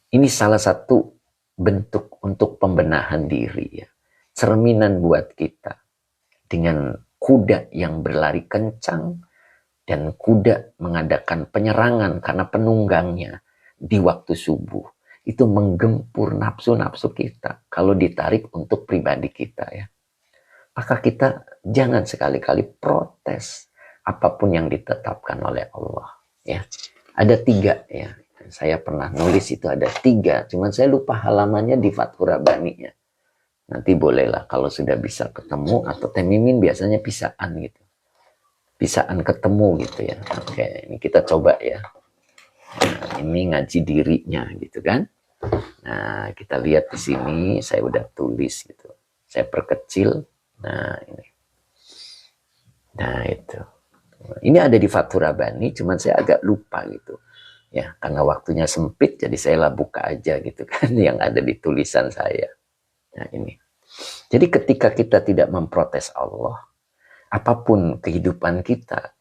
Ini salah satu bentuk untuk pembenahan diri ya. Cerminan buat kita. Dengan kuda yang berlari kencang dan kuda mengadakan penyerangan karena penunggangnya di waktu subuh. Itu menggempur nafsu-nafsu kita kalau ditarik untuk pribadi kita ya. Maka kita jangan sekali-kali protes apapun yang ditetapkan oleh Allah ya. Ada 3 ya. Saya pernah nulis itu ada 3, cuman saya lupa halamannya di Fathur Rabbani ya. Nanti bolehlah kalau sudah bisa ketemu, atau Temimin biasanya pisaan gitu. Pisaan ketemu gitu ya. Oke, ini kita coba ya. Nah, ini ngaji dirinya gitu kan. Nah, kita lihat di sini saya udah tulis gitu. Saya perkecil. Nah, ini. Nah, itu. Ini ada di Fathur Rabbani, cuman saya agak lupa gitu. Ya, karena waktunya sempit, jadi saya buka aja gitu kan, yang ada di tulisan saya. Nah, ini. Jadi ketika kita tidak memprotes Allah, Apapun kehidupan kita,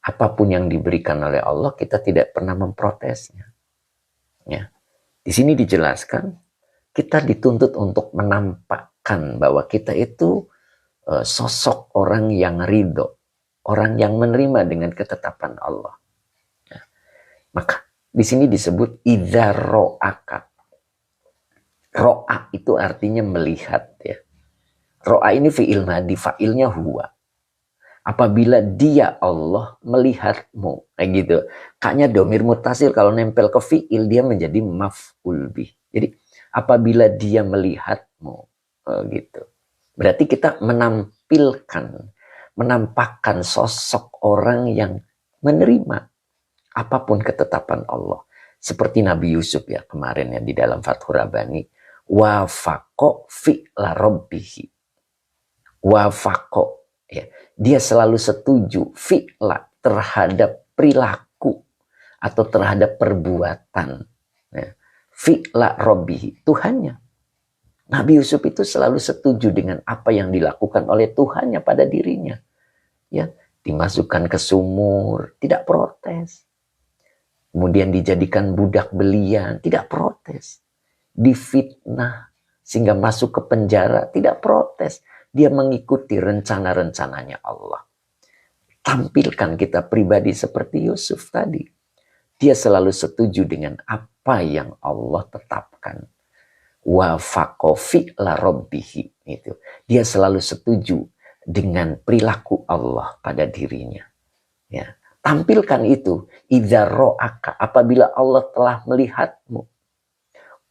apapun yang diberikan oleh Allah, kita tidak pernah memprotesnya. Ya. Di sini dijelaskan, kita dituntut untuk menampakkan bahwa kita itu sosok orang yang ridho, orang yang menerima dengan ketetapan Allah. Ya. Maka di sini disebut idza ro'aka. Ro'a itu artinya melihat, ya. Ro'a ini fi'il madi, fa'ilnya huwa. Apabila dia Allah melihatmu, kayak gitu. Kaknya domir mutasil kalau nempel ke fi'il dia menjadi maf'ul bih. Jadi apabila dia melihatmu, gitu. Berarti kita menampakkan sosok orang yang menerima apapun ketetapan Allah. Seperti Nabi Yusuf ya kemarin ya di dalam Fathur Rabbani. Wafaqo fi'la rabbihi. Wafaqo. Ya. Dia selalu setuju fi'la terhadap perilaku atau terhadap perbuatan. Ya. Fi'la rabbihi. Tuhannya. Nabi Yusuf itu selalu setuju dengan apa yang dilakukan oleh Tuhannya pada dirinya. Ya, dimasukkan ke sumur, tidak protes. Kemudian dijadikan budak belian, tidak protes. Difitnah sehingga masuk ke penjara, tidak protes. Dia mengikuti rencana-rencananya Allah. Tampilkan kita pribadi seperti Yusuf tadi. Dia selalu setuju dengan apa yang Allah tetapkan. Wafaqo fi'la rabbihi. Itu. Dia selalu setuju dengan perilaku Allah pada dirinya. Ya. Tampilkan itu. Idza ro'aka. Apabila Allah telah melihatmu.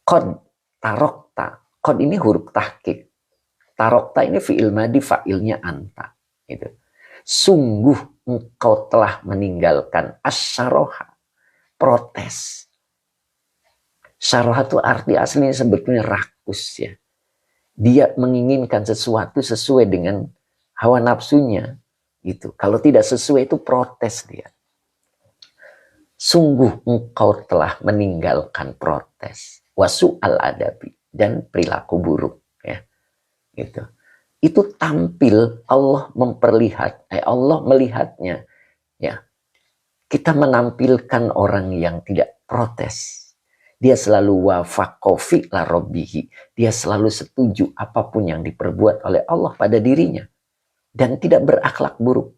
Qad tarokta. Qad ini huruf tahqiq. Tarokta ini fi'il madi, fa'ilnya anta. Gitu. Sungguh engkau telah meninggalkan asyaroha. Protes. Syarah itu arti aslinya sebetulnya rakus ya. Dia menginginkan sesuatu sesuai dengan hawa nafsunya. Gitu. Kalau tidak sesuai itu protes dia. Sungguh engkau telah meninggalkan protes. Wasu al-adabi. Dan perilaku buruk. Ya. Gitu. Itu tampil Allah Allah melihatnya. Ya. Kita menampilkan orang yang tidak protes. Dia selalu wafaqo fi'la rabbihi. Dia selalu setuju apapun yang diperbuat oleh Allah pada dirinya. Dan tidak berakhlak buruk.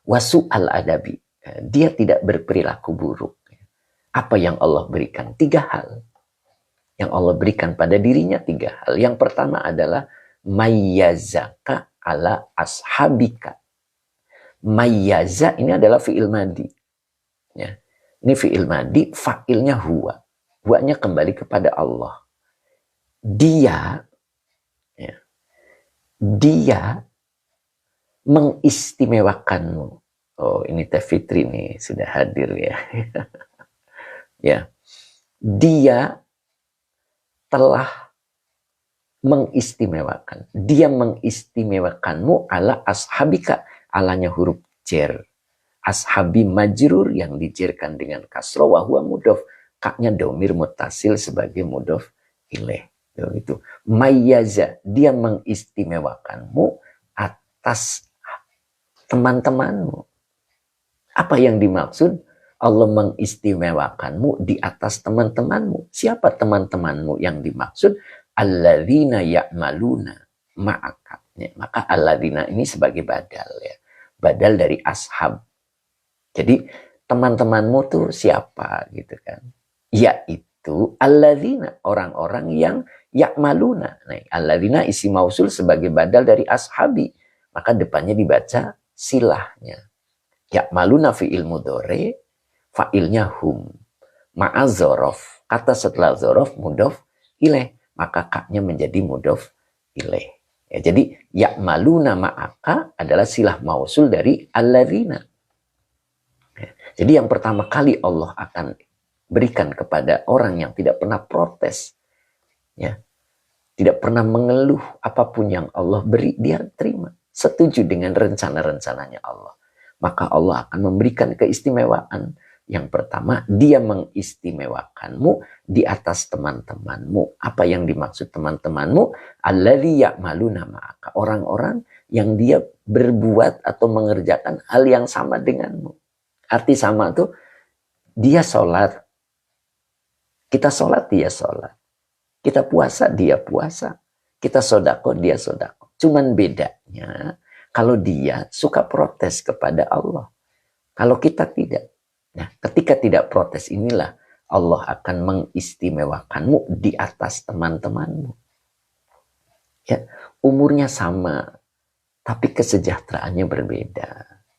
Wasu al-adabi. Dia tidak berperilaku buruk. Apa yang Allah berikan? 3 hal. Yang Allah berikan pada dirinya 3 hal. Yang pertama adalah mayyazaka ala ashabika. Mayyaza ini adalah fi'il madi. Ya. Ini fi'il madi, fa'ilnya huwa. Huwanya kembali kepada Allah. Dia mengistimewakanmu. Oh, ini Teh Fitri nih sudah hadir ya. Ya. Dia telah mengistimewakan. Dia mengistimewakanmu ala ashabika. Alanya huruf jer. Ashabi majrur yang dijerkan dengan kasroh wa huwa mudhof. Kaknya domir mutasil sebagai mudhof ilaih. Itu. Mayyaza. Dia mengistimewakanmu atas teman-temanmu. Apa yang dimaksud? Allah mengistimewakanmu di atas teman-temanmu. Siapa teman-temanmu yang dimaksud? Alladzina ya'maluna ma'aka. Maka alladzina ini sebagai badal ya. Badal dari ashab. Jadi teman-temanmu tuh siapa gitu kan? Yaitu alladzina, orang-orang yang ya'maluna. Nah, alladzina isi mausul sebagai badal dari ashabi. Maka depannya dibaca silahnya. Ya'maluna fi'il mudhari, fa'ilnya hum. Ma'azorof, kata setelah zorof mudhof ilaih. Maka kaknya menjadi mudhof ilaih. Ya, jadi ya'maluna ma'aka adalah silah mausul dari alladzina. Ya, jadi yang pertama kali Allah akan berikan kepada orang yang tidak pernah protes, ya, tidak pernah mengeluh apapun yang Allah beri, dia terima, setuju dengan rencana-rencananya Allah. Maka Allah akan memberikan keistimewaan. Yang pertama, dia mengistimewakanmu di atas teman-temanmu. Apa yang dimaksud teman-temanmu? Alladzi ya'maluna ma'aka. Orang-orang yang dia berbuat atau mengerjakan hal yang sama denganmu. Arti sama tuh, dia sholat, kita sholat, dia sholat. Kita puasa, dia puasa. Kita sodako, dia sodako. Cuman bedanya, kalau dia suka protes kepada Allah. Kalau kita tidak. Nah, ketika tidak protes inilah Allah akan mengistimewakanmu di atas teman-temanmu. Ya, umurnya sama, tapi kesejahteraannya berbeda.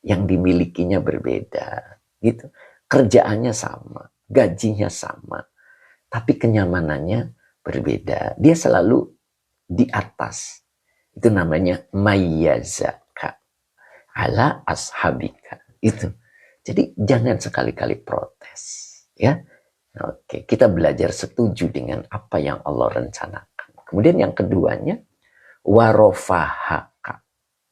Yang dimilikinya berbeda. Gitu. Kerjaannya sama, gajinya sama, tapi kenyamanannya berbeda. Dia selalu di atas. Itu namanya mayyazaka ala ashabika. Itu. Jadi jangan sekali-kali protes. Ya. Oke, kita belajar setuju dengan apa yang Allah rencanakan. Kemudian yang keduanya, warofahaka.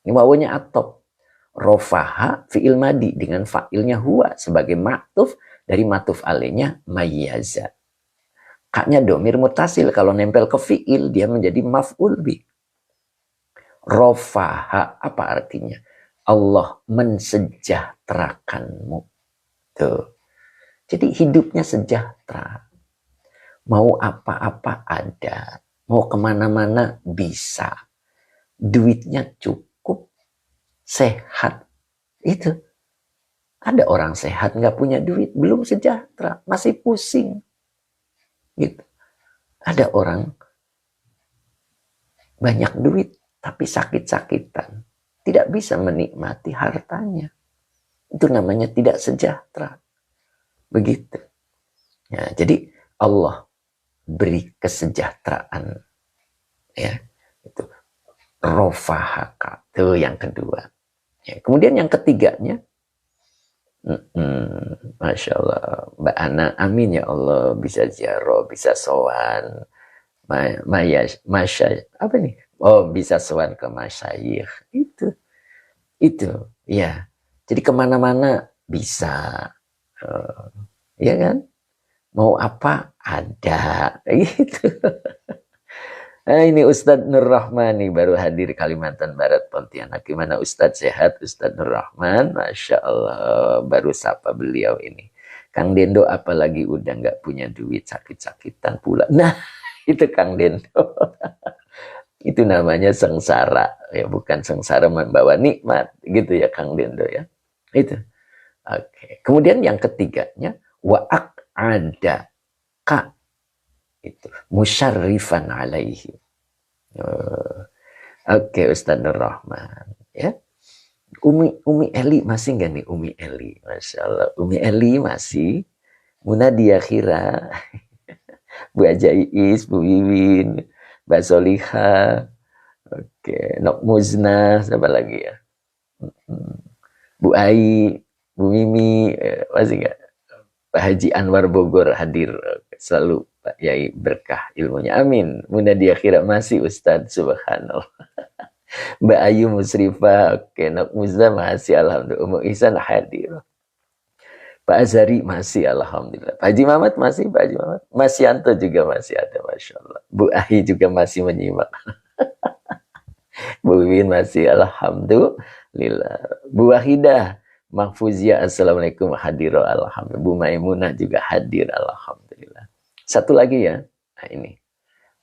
Ini wawunya atop. Rofaha fi'il madi dengan fa'ilnya huwa sebagai ma'tuf dari ma'tuf alainya mayyaza. Kaknya domir mutasil, kalau nempel ke fi'il dia menjadi maf'ul bi. Rofaha apa artinya? Allah mensejahterakanmu. Tuh. Jadi hidupnya sejahtera. Mau apa-apa ada. Mau kemana-mana bisa. Duitnya cukup. Sehat. Itu. Ada orang sehat nggak punya duit. Belum sejahtera. Masih pusing. Gitu. Ada orang banyak duit. Tapi sakit-sakitan. Tidak bisa menikmati hartanya. Itu namanya tidak sejahtera. Begitu. Ya, jadi Allah beri kesejahteraan. Ya, itu rofahaka. Itu yang kedua. Ya, kemudian yang ketiganya, Masya Allah, Mbak Ana, amin ya Allah, bisa ziarah, bisa sowan, apa nih? Oh, bisa sowan ke masyayikh. Itu, ya. Jadi kemana-mana bisa, ya kan? Mau apa ada, gitu. Nah, ini Ustadz Nur Rahman nih baru hadir Kalimantan Barat Pontianak. Gimana Ustadz, sehat Ustadz Nur Rahman? Masya Allah, baru sapa beliau ini. Kang Dendo apalagi udah nggak punya duit, sakit-sakitan pula. Nah, itu Kang Dendo. Itu namanya sengsara, ya bukan sengsara membawa nikmat, gitu ya Kang Dendo ya. Itu. Oke. Kemudian yang ketiganya, wa'ak ada ka. Itu musyarrifan alaihi. Oke, Ustaz Nur Rahman ya. Umi Eli masih nggak nih Umi Eli? Masya Allah, Umi Eli masih. Muna Diakhira, Bu Ajais, Bu Wiwin, Mbak Soliha, oke, Nok Muzna, siapa lagi ya? Bu Ai, Bu Mimi, masih nggak? Pak Haji Anwar Bogor hadir selalu. Pak Yai berkah ilmunya, amin. Mudah Diakhira masih Ustadz, subhanallah. Mbak Ayu Musrifah, oke, Nok Muzna masih, alhamdulillah. Umu Ihsan hadir. Pak Azhari masih, alhamdulillah. Pak Haji Mamat masih, Pak Haji Mamat. Mas Yanto juga masih ada, Masya Allah. Bu Ahi juga masih menyimak. Bu Win masih, alhamdulillah. Bu Wahidah, Mahfuzia, assalamualaikum, hadir, alhamdulillah. Bu Maimunah juga hadir, alhamdulillah. Satu lagi ya, nah ini.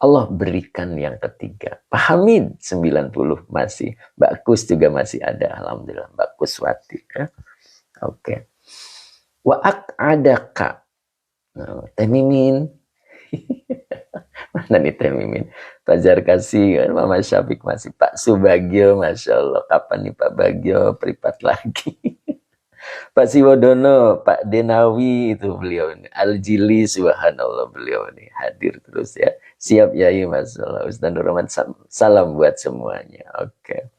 Allah berikan yang ketiga. Pak Hamid 90 masih. Mbak Kus juga masih ada, alhamdulillah. Mbak Kuswati ya. Oke. Wa'ak adaka. Nah, Teh Mimin. Mana nih Teh Mimin? Pak Zarkasi, Mama Syafiq masih. Pak Subagio, Masya Allah. Kapan nih Pak Bagio? Pripat lagi. Pak Siwodono, Pak Denawi, itu beliau ini. Al-Jili, subhanallah, beliau ini hadir terus ya. Siap Yai, masalah. Ustaz Nur Rahman, salam buat semuanya. Oke.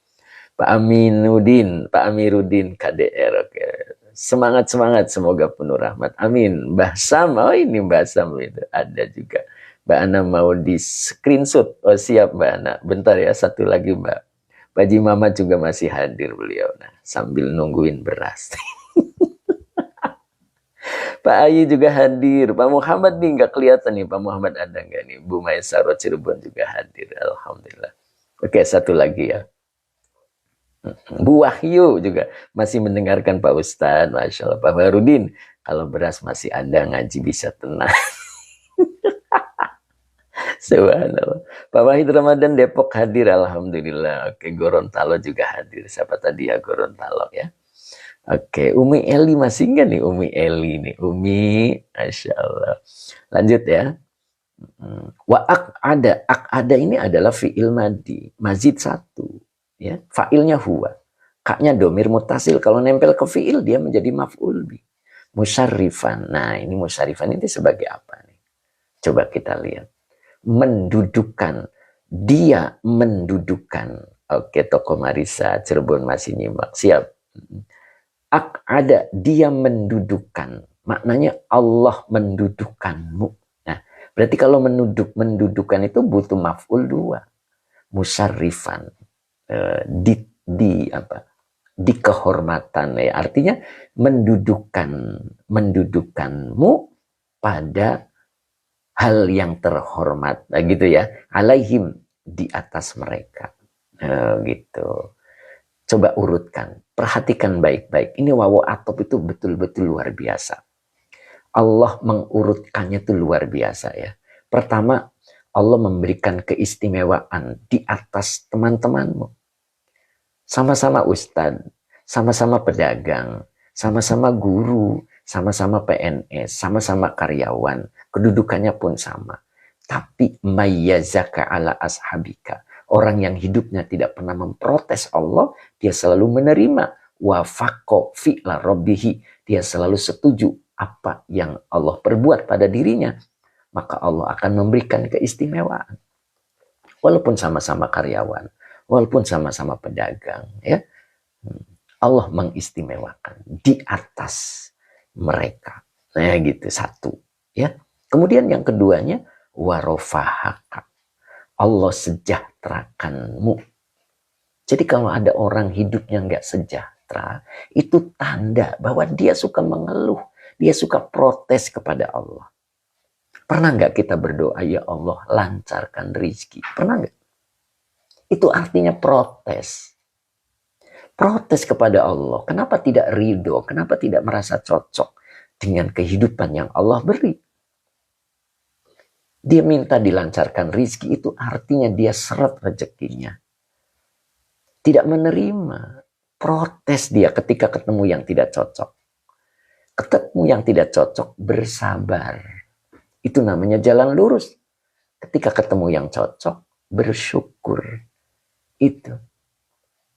Pak Aminuddin, Pak Amiruddin KDR, oke. Semangat-semangat, semoga penuh rahmat. Amin. Mbah Sam, oh ini Mbah Sam itu ada juga. Mbak Ana mau di screenshot. Oh siap Mbak Ana. Bentar ya, satu lagi Mbak. Pak Haji Mama juga masih hadir beliau. Nah, sambil nungguin beras. Pak Ayi juga hadir. Pak Muhammad nih nggak kelihatan nih. Pak Muhammad ada nggak nih? Bu Maisaro Cirebon juga hadir. Alhamdulillah. Oke, satu lagi ya. Bu Wahyu juga masih mendengarkan Pak Ustadz, Masya Allah. Pak Barudin, kalau beras masih ada ngaji bisa tenang. Subhanallah. Pak Wahid Ramadan Depok hadir, Alhamdulillah. Oke, Gorontalo juga hadir. Siapa tadi ya Gorontalo ya? Oke, Umi Eli masih enggak nih Umi Eli nih? Umi, Masya Allah. Lanjut ya. Wa ak ada ini adalah fi'il madi. Mazid satu. Ya, fa'ilnya huwa. Kaknya domir mutasil. Kalau nempel ke fi'il dia menjadi maf'ul bi. Musyarrifan. Nah, ini musyarrifan ini sebagai apa nih? Coba kita lihat. Mendudukan. Dia mendudukan. Oke, Toko Marisa, Cirebon masih nyimak. Siap. Ada, dia mendudukan. Maknanya Allah mendudukanmu. Nah, berarti kalau mendudukan itu butuh maf'ul dua. Musyarrifan. Di apa? Di kehormatan ya. Artinya mendudukanmu pada hal yang terhormat. Nah, gitu ya. Alaihim, di atas mereka. Gitu. Coba urutkan, perhatikan baik-baik. Ini wawu atop itu betul-betul luar biasa. Allah mengurutkannya itu luar biasa ya. Pertama, Allah memberikan keistimewaan di atas teman-temanmu. Sama-sama ustadz, sama-sama pedagang, sama-sama guru, sama-sama PNS, sama-sama karyawan. Kedudukannya pun sama. Tapi mayyazaka ala ashabika. Orang yang hidupnya tidak pernah memprotes Allah, dia selalu menerima. Wafaqo fi'la rabbihi. Dia selalu setuju apa yang Allah perbuat pada dirinya. Maka Allah akan memberikan keistimewaan. Walaupun sama-sama karyawan. Walaupun sama-sama pedagang. Ya, Allah mengistimewakan di atas mereka. Nah gitu, satu. Ya. Kemudian yang keduanya, warofahaka. Allah sejahterakanmu. Jadi kalau ada orang hidupnya nggak sejahtera, itu tanda bahwa dia suka mengeluh, dia suka protes kepada Allah. Pernah nggak kita berdoa, ya Allah lancarkan rizki? Pernah nggak? Itu artinya protes. Protes kepada Allah. Kenapa tidak ridho? Kenapa tidak merasa cocok dengan kehidupan yang Allah beri? Dia minta dilancarkan rizki, itu artinya dia seret rezekinya. Tidak menerima. Protes dia ketika ketemu yang tidak cocok. Ketemu yang tidak cocok, bersabar. Itu namanya jalan lurus. Ketika ketemu yang cocok, bersyukur. Itu.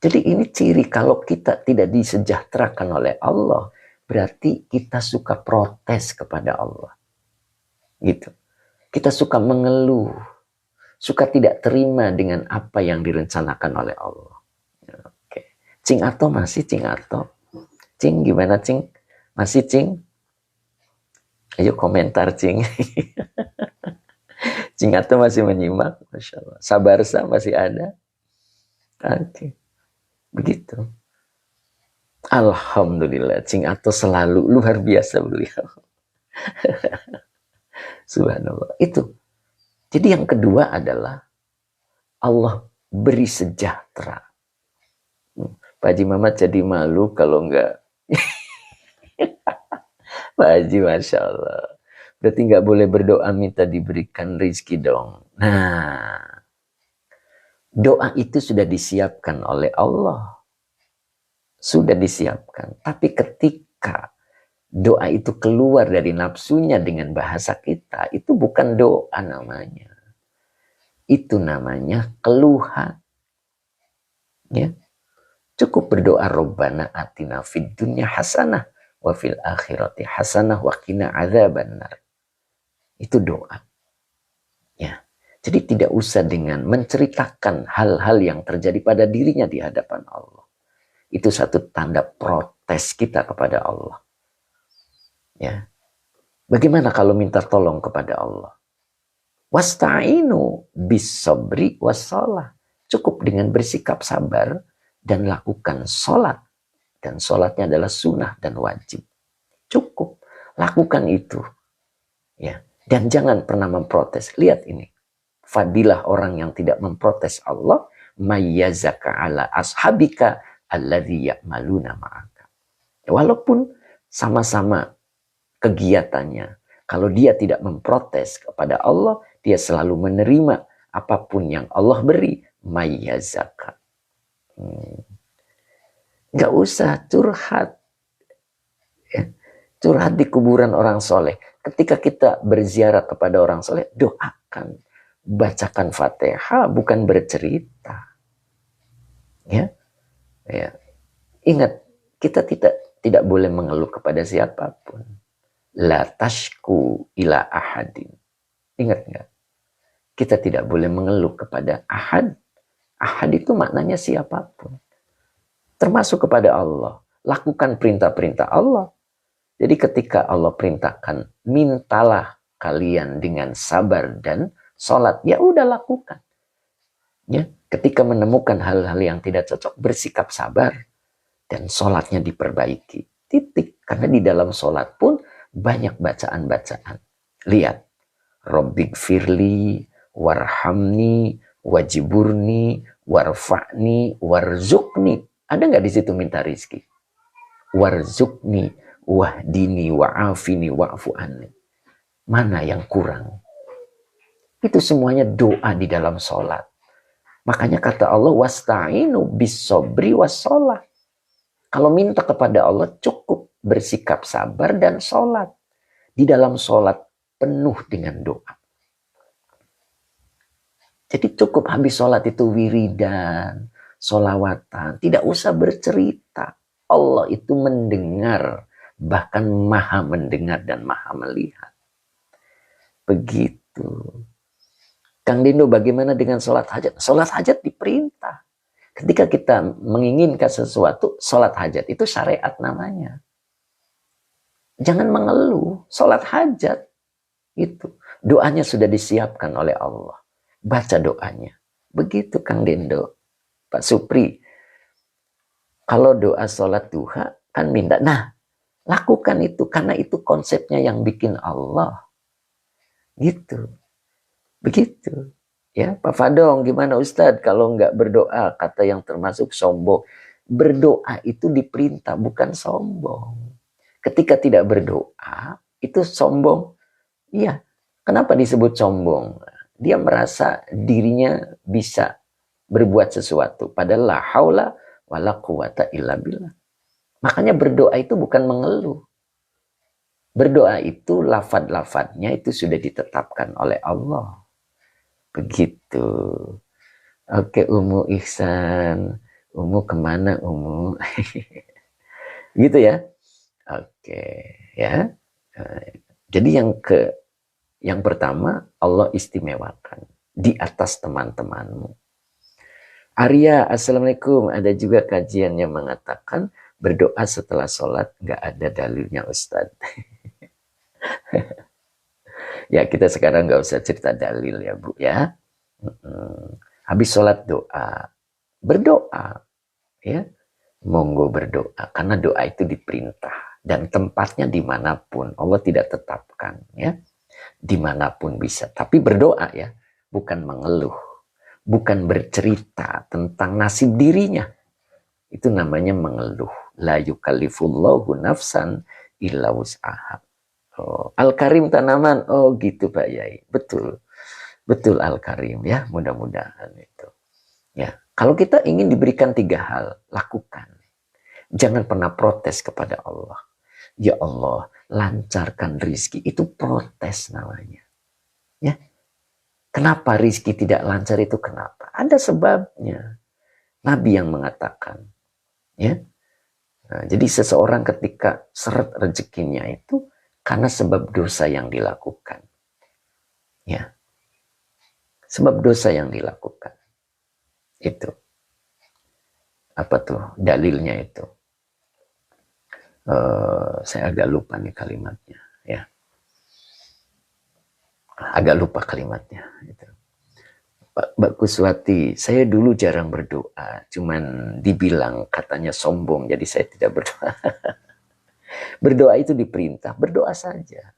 Jadi ini ciri kalau kita tidak disejahterakan oleh Allah, berarti kita suka protes kepada Allah. Gitu. Kita suka mengeluh, suka tidak terima dengan apa yang direncanakan oleh Allah. Oke. Cing Ato masih Cing Ato? Cing gimana Cing? Masih Cing? Ayo komentar Cing. Cing Ato masih menyimak, Masya Allah. Sabarsa masih ada? Oke. Begitu. Alhamdulillah, Cing Ato selalu luar biasa beliau. Subhanallah. Itu. Jadi yang kedua adalah Allah beri sejahtera. Pak Haji Mamat jadi malu kalau enggak. Pak Haji, Masya Allah. Berarti enggak boleh berdoa minta diberikan rezeki dong. Nah, doa itu sudah disiapkan oleh Allah. Sudah disiapkan. Tapi ketika doa itu keluar dari nafsunya dengan bahasa kita, itu bukan doa namanya. Itu namanya keluhan. Ya. Cukup berdoa, Rabbana atina fid dunya hasanah wa fil akhirati hasanah wa qina adzabannar. Itu doa. Ya. Jadi tidak usah dengan menceritakan hal-hal yang terjadi pada dirinya di hadapan Allah. Itu satu tanda protes kita kepada Allah. Ya. Bagaimana kalau minta tolong kepada Allah? Wasta'inu bis-sabri was-shalah. Cukup dengan bersikap sabar dan lakukan sholat. Dan sholatnya adalah sunnah dan wajib. Cukup. Lakukan itu. Ya. Dan jangan pernah memprotes. Lihat ini. Fadilah orang yang tidak memprotes Allah. Mayyazaka ala ashabika alladzi ya'maluna ma'aka. Walaupun sama-sama kegiatannya, kalau dia tidak memprotes kepada Allah, dia selalu menerima apapun yang Allah beri, mayyazaka. Nggak usah curhat. Ya. Curhat di kuburan orang soleh. Ketika kita berziarah kepada orang soleh, doakan. Bacakan Fatihah, bukan bercerita. Ya, ya. Ingat, kita tidak boleh mengeluh kepada siapapun. La tashku ila ahadin. Ingat nggak? Kita tidak boleh mengeluh kepada ahad. Ahad itu maknanya siapapun. Termasuk kepada Allah. Lakukan perintah-perintah Allah. Jadi ketika Allah perintahkan, mintalah kalian dengan sabar dan sholat. Ya udah lakukan. Ya, ketika menemukan hal-hal yang tidak cocok, bersikap sabar. Dan sholatnya diperbaiki. Titik. Karena di dalam sholat pun banyak bacaan-bacaan. Lihat. Rabbik firli, warhamni, wajiburni, warfa'ni, warzukni. Ada nggak di situ minta rizki? Warzukni, wahdini, wa'afini, wa'fu anni. Mana yang kurang? Itu semuanya doa di dalam sholat. Makanya kata Allah, wasta'inu bisobri wassolat. Kalau minta kepada Allah, cukup bersikap sabar dan sholat. Di dalam sholat penuh dengan doa. Jadi cukup habis sholat itu wiridan, sholawatan. Tidak usah bercerita. Allah itu mendengar. Bahkan maha mendengar dan maha melihat. Begitu. Kang Dindo, bagaimana dengan sholat hajat? Sholat hajat diperintah. Ketika kita menginginkan sesuatu, sholat hajat itu syariat namanya. Jangan mengeluh, sholat hajat. Itu. Doanya sudah disiapkan oleh Allah. Baca doanya. Begitu Kang Dindo. Pak Supri. Kalau doa sholat duha, kan minta. Nah, lakukan itu. Karena itu konsepnya yang bikin Allah. Gitu. Begitu. Ya, Pak Fadong, gimana Ustadz kalau nggak berdoa, kata yang termasuk sombong. Berdoa itu diperintah, bukan sombong. Ketika tidak berdoa, itu sombong. Iya, kenapa disebut sombong? Dia merasa dirinya bisa berbuat sesuatu. Padahal la haula wala quwata illa billah. Makanya berdoa itu bukan mengeluh. Berdoa itu lafad-lafadnya itu sudah ditetapkan oleh Allah. Begitu. Oke, Umu Ihsan. Umu kemana Umu? Gitu ya. Oke, ya. Jadi yang pertama, Allah istimewakan di atas teman-temanmu. Arya, Assalamualaikum. Ada juga kajian yang mengatakan berdoa setelah sholat nggak ada dalilnya Ustadz. Ya, kita sekarang nggak usah cerita dalil ya Bu ya. Habis sholat doa, berdoa, ya, monggo berdoa karena doa itu diperintah dan tempatnya dimanapun Allah tidak tetapkan ya, dimanapun bisa. Tapi berdoa ya, bukan mengeluh, bukan bercerita tentang nasib dirinya. Itu namanya mengeluh. La yukallifullahu nafsan illa wus'aha. Oh, Al-Karim tanaman. Oh gitu Pak Yai. Betul. Betul Al-Karim ya. Mudah-mudahan itu. Ya. Kalau kita ingin diberikan 3 hal, lakukan. Jangan pernah protes kepada Allah. Ya Allah, lancarkan rizki. Itu protes namanya. Ya. Kenapa rizki tidak lancar itu kenapa? Ada sebabnya. Nabi yang mengatakan. Ya. Nah, jadi seseorang ketika seret rezekinya itu karena sebab dosa yang dilakukan. Ya. Sebab dosa yang dilakukan. Itu. Apa tuh dalilnya itu? Saya agak lupa nih kalimatnya. Ya. Agak lupa kalimatnya. Itu. Mbak Kuswati, saya dulu jarang berdoa. Cuman dibilang katanya sombong, jadi saya tidak berdoa. Berdoa itu diperintah, berdoa saja.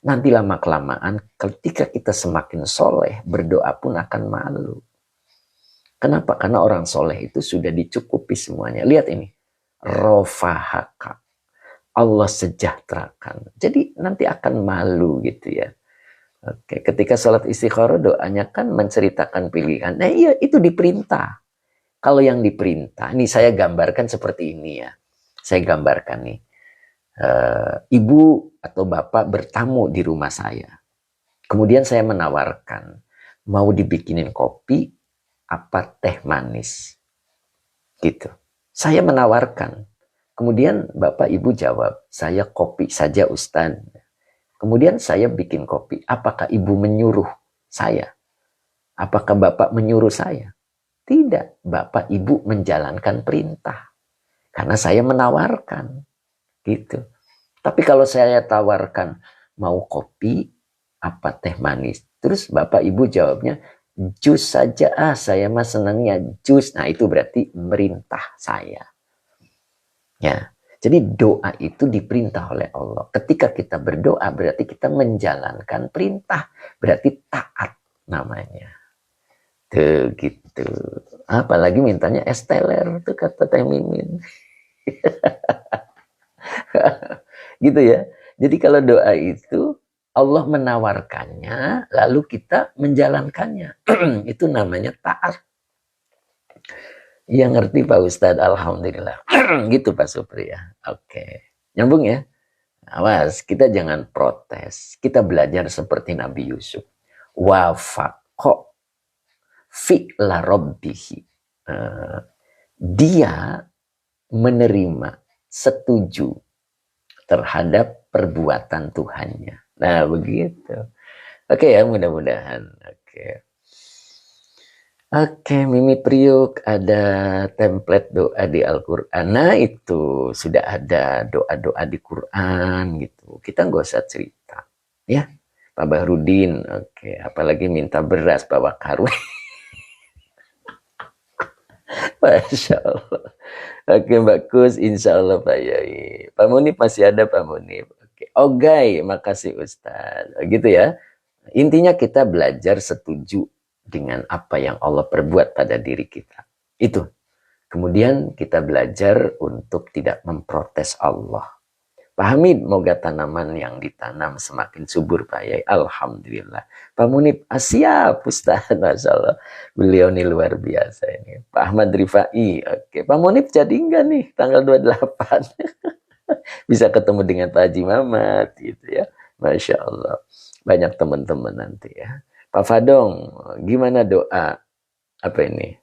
Nanti lama-kelamaan ketika kita semakin soleh, berdoa pun akan malu. Kenapa? Karena orang soleh itu sudah dicukupi semuanya. Lihat ini. Rofahaka. Allah sejahterakan. Jadi nanti akan malu gitu ya. Oke, ketika sholat istikharah doanya kan menceritakan pilihan. Nah iya, itu diperintah. Kalau yang diperintah, ini saya gambarkan seperti ini ya. Saya gambarkan nih. Ibu atau bapak bertamu di rumah saya. Kemudian saya menawarkan, mau dibikinin kopi apa teh manis? Gitu. Saya menawarkan. Kemudian bapak ibu jawab, saya kopi saja Ustaz. Kemudian saya bikin kopi. Apakah ibu menyuruh saya? Apakah bapak menyuruh saya? Tidak. Bapak ibu menjalankan perintah. Karena saya menawarkan. Gitu. Tapi kalau saya tawarkan mau kopi apa teh manis, terus bapak ibu jawabnya jus saja, saya mah senangnya jus. Nah itu berarti merintah saya. Ya, jadi doa itu diperintah oleh Allah. Ketika kita berdoa berarti kita menjalankan perintah, berarti taat namanya. Tuh gitu. Apalagi mintanya es teler tuh kata Teh Mimin. Gitu ya. Jadi kalau doa itu Allah menawarkannya, lalu kita menjalankannya. Itu namanya taat. Yang ngerti Pak Ustadz, Alhamdulillah. Gitu Pak Supri ya. Oke. Nyambung ya? Awas, kita jangan protes. Kita belajar seperti Nabi Yusuf. Wafaqo fi'la rabbihi. Dia menerima, setuju terhadap perbuatan Tuhannya. Nah, begitu. Oke ya, mudah-mudahan. Oke. Oke, Mimi Priuk, ada template doa di Al-Quran. Nah, itu sudah ada doa-doa di Quran gitu. Kita nggak usah cerita. Ya, Pak Bahrudin. Oke, apalagi minta beras bawa karung. Masya Allah. Oke, Mbak Kus, insya Allah Pak Yai. Pak Munib masih ada Pak Munib. Oke, Ogai, makasih Ustaz. Gitu ya. Intinya kita belajar setuju dengan apa yang Allah perbuat pada diri kita. Itu. Kemudian kita belajar untuk tidak memprotes Allah. Pak Hamid, moga tanaman yang ditanam semakin subur Pak Yai. Alhamdulillah. Pak Munib, siap Ustaz. Masya Allah. Beliau ini luar biasa ini. Pak Ahmad Rifai. Oke. Pak Munib jadi enggak nih tanggal 28? Bisa ketemu dengan Pak Haji Mamat gitu ya. Masya Allah. Banyak teman-teman nanti ya. Pak Fadong, gimana doa apa ini?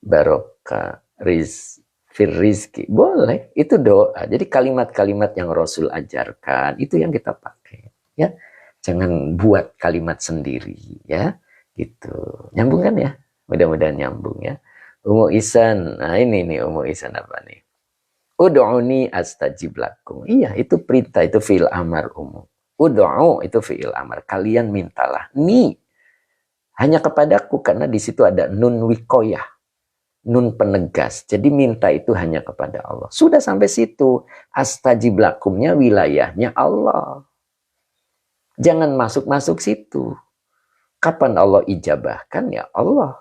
Barokah Rizki. Boleh, itu doa. Jadi kalimat-kalimat yang Rasul ajarkan, itu yang kita pakai. Ya, jangan buat kalimat sendiri. Ya, gitu. Nyambung kan ya? Mudah-mudahan nyambung ya. Umu Isan, nah ini nih Umu Isan apa nih? Ud'uni astajib lakum. Iya, itu perintah, itu fi'il amar umum. Ud'u itu fi'il amar. Kalian mintalah. Hanya kepadaku, karena di situ ada nun wikoyah, nun penegas. Jadi minta itu hanya kepada Allah. Sudah sampai situ. Astajib lakumnya wilayahnya Allah. Jangan masuk-masuk situ. Kapan Allah ijabahkan ya Allah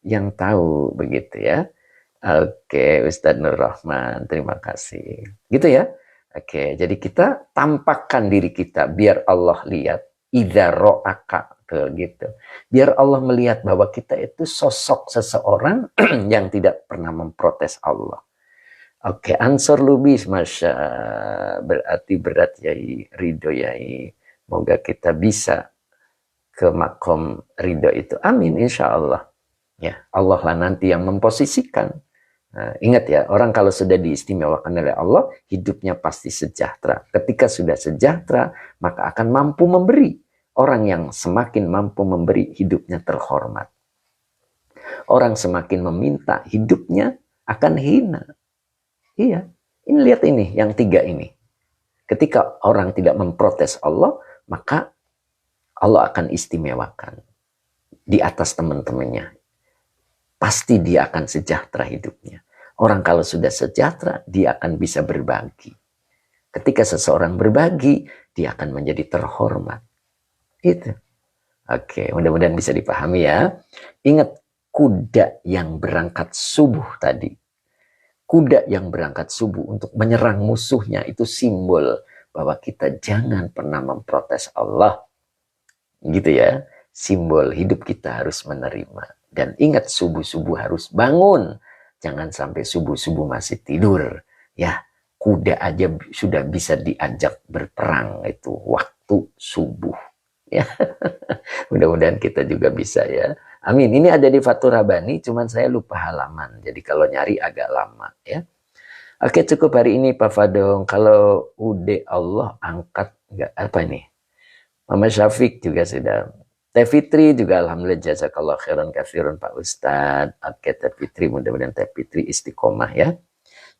yang tahu, begitu ya. Oke, Ustadz Nur Rahman, terima kasih. Gitu ya. Oke, jadi kita tampakkan diri kita biar Allah lihat. Idza ro'aka. Gitu. Biar Allah melihat bahwa kita itu sosok seseorang yang tidak pernah memprotes Allah. Oke, ansor lubis, masya, berarti berat Yai, ridho Yai. Moga kita bisa ke makom ridho itu. Amin, insya Allah. Ya, Allah lah nanti yang memposisikan. Nah, ingat ya, orang kalau sudah diistimewakan oleh Allah, hidupnya pasti sejahtera. Ketika sudah sejahtera, maka akan mampu memberi. Orang yang semakin mampu memberi, hidupnya terhormat. Orang semakin meminta, hidupnya akan hina. Iya, ini lihat ini, yang tiga ini. Ketika orang tidak memprotes Allah, maka Allah akan istimewakan di atas teman-temannya. Pasti dia akan sejahtera hidupnya. Orang kalau sudah sejahtera, dia akan bisa berbagi. Ketika seseorang berbagi, dia akan menjadi terhormat. Itu. Oke, mudah-mudahan bisa dipahami ya. Ingat, kuda yang berangkat subuh tadi. Kuda yang berangkat subuh untuk menyerang musuhnya itu simbol bahwa kita jangan pernah memprotes Allah. Gitu ya. Simbol hidup kita harus menerima. Dan ingat subuh-subuh harus bangun. Jangan sampai subuh-subuh masih tidur. Ya, kuda aja sudah bisa diajak berperang itu waktu subuh. Ya. Mudah-mudahan kita juga bisa ya. Amin. Ini ada di Fathur Rabbani, cuman saya lupa halaman. Jadi kalau nyari agak lama ya. Oke, cukup hari ini Pak Fadong. Kalau udah Allah angkat enggak apa ini? Mama Syafiq juga sudah. Teh Fitri juga alhamdulillah jazakallah khairan katsirun Pak Ustadz. Oke Teh Fitri, mudah-mudahan Teh Fitri istiqomah ya.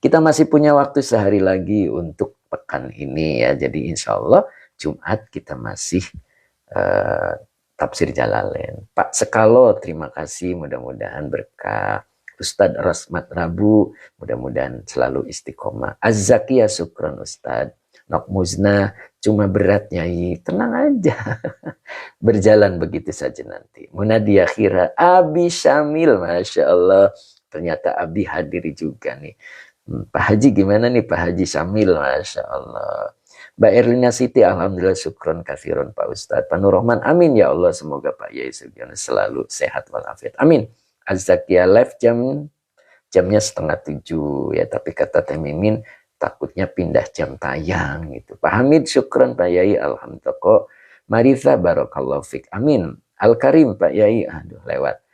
Kita masih punya waktu sehari lagi untuk pekan ini ya. Jadi insya Allah Jumat kita masih tafsir Jalalain. Pak Sekalo, terima kasih, mudah-mudahan berkah. Ustadz Rosmat Rabu, mudah-mudahan selalu istiqomah. Az-Zakiyah, syukron Ustadz. Nok Muzna, cuma berat Nyai, tenang aja. Berjalan begitu saja nanti. Munadia Khira, Abi Syamil, Masya Allah. Ternyata Abi hadir juga nih. Pak Haji gimana nih Pak Haji Syamil, Masya Allah. Mbak Erlina Siti, alhamdulillah syukron katsiron Pak Ustadz. Pak Nur Rahman, amin ya Allah. Semoga Pak Yai Sugiono selalu sehat walafiat. Amin. Az-Zakiyah live jamnya 6:30 ya. Tapi kata Teh Mimin takutnya pindah jam tayang gitu. Pak Hamid, syukron Pak Yai, alhamdulillah. Marisa, barakallahu fik. Amin. Al-Karim Pak Yai, aduh lewat.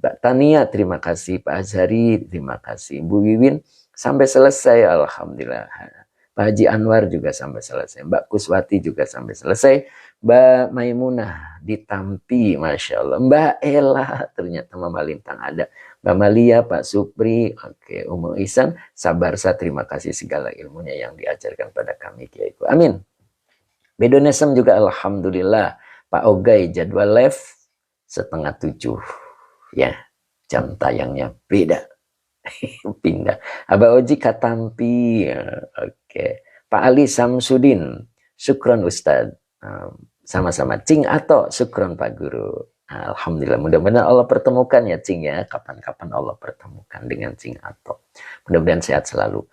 Mbak Tania, terima kasih. Pak Azhari, terima kasih. Bu Wiwin, sampai selesai, alhamdulillah. Pak Haji Anwar juga sampai selesai. Mbak Kuswati juga sampai selesai. Mbak Maimunah ditampi, Masya Allah. Mbak Ella, ternyata Mama Lintang ada. Mbak Malia, Pak Supri, oke, Umu Ihsan, Sabarsa, terima kasih segala ilmunya yang diajarkan pada kami. Kiaiku. Amin. Bedonesem juga alhamdulillah. Pak Ogai, jadwal live 6:30. Ya, jam tayangnya beda. Pindah. Abah Oji Katampi. Oke. Pak Ali Samsudin. Syukron Ustadz. Sama-sama. Cing Ato. Syukron Pak Guru. Alhamdulillah. Mudah-mudahan Allah pertemukan ya Cing ya. Kapan-kapan Allah pertemukan dengan Cing Ato. Mudah-mudahan sehat selalu.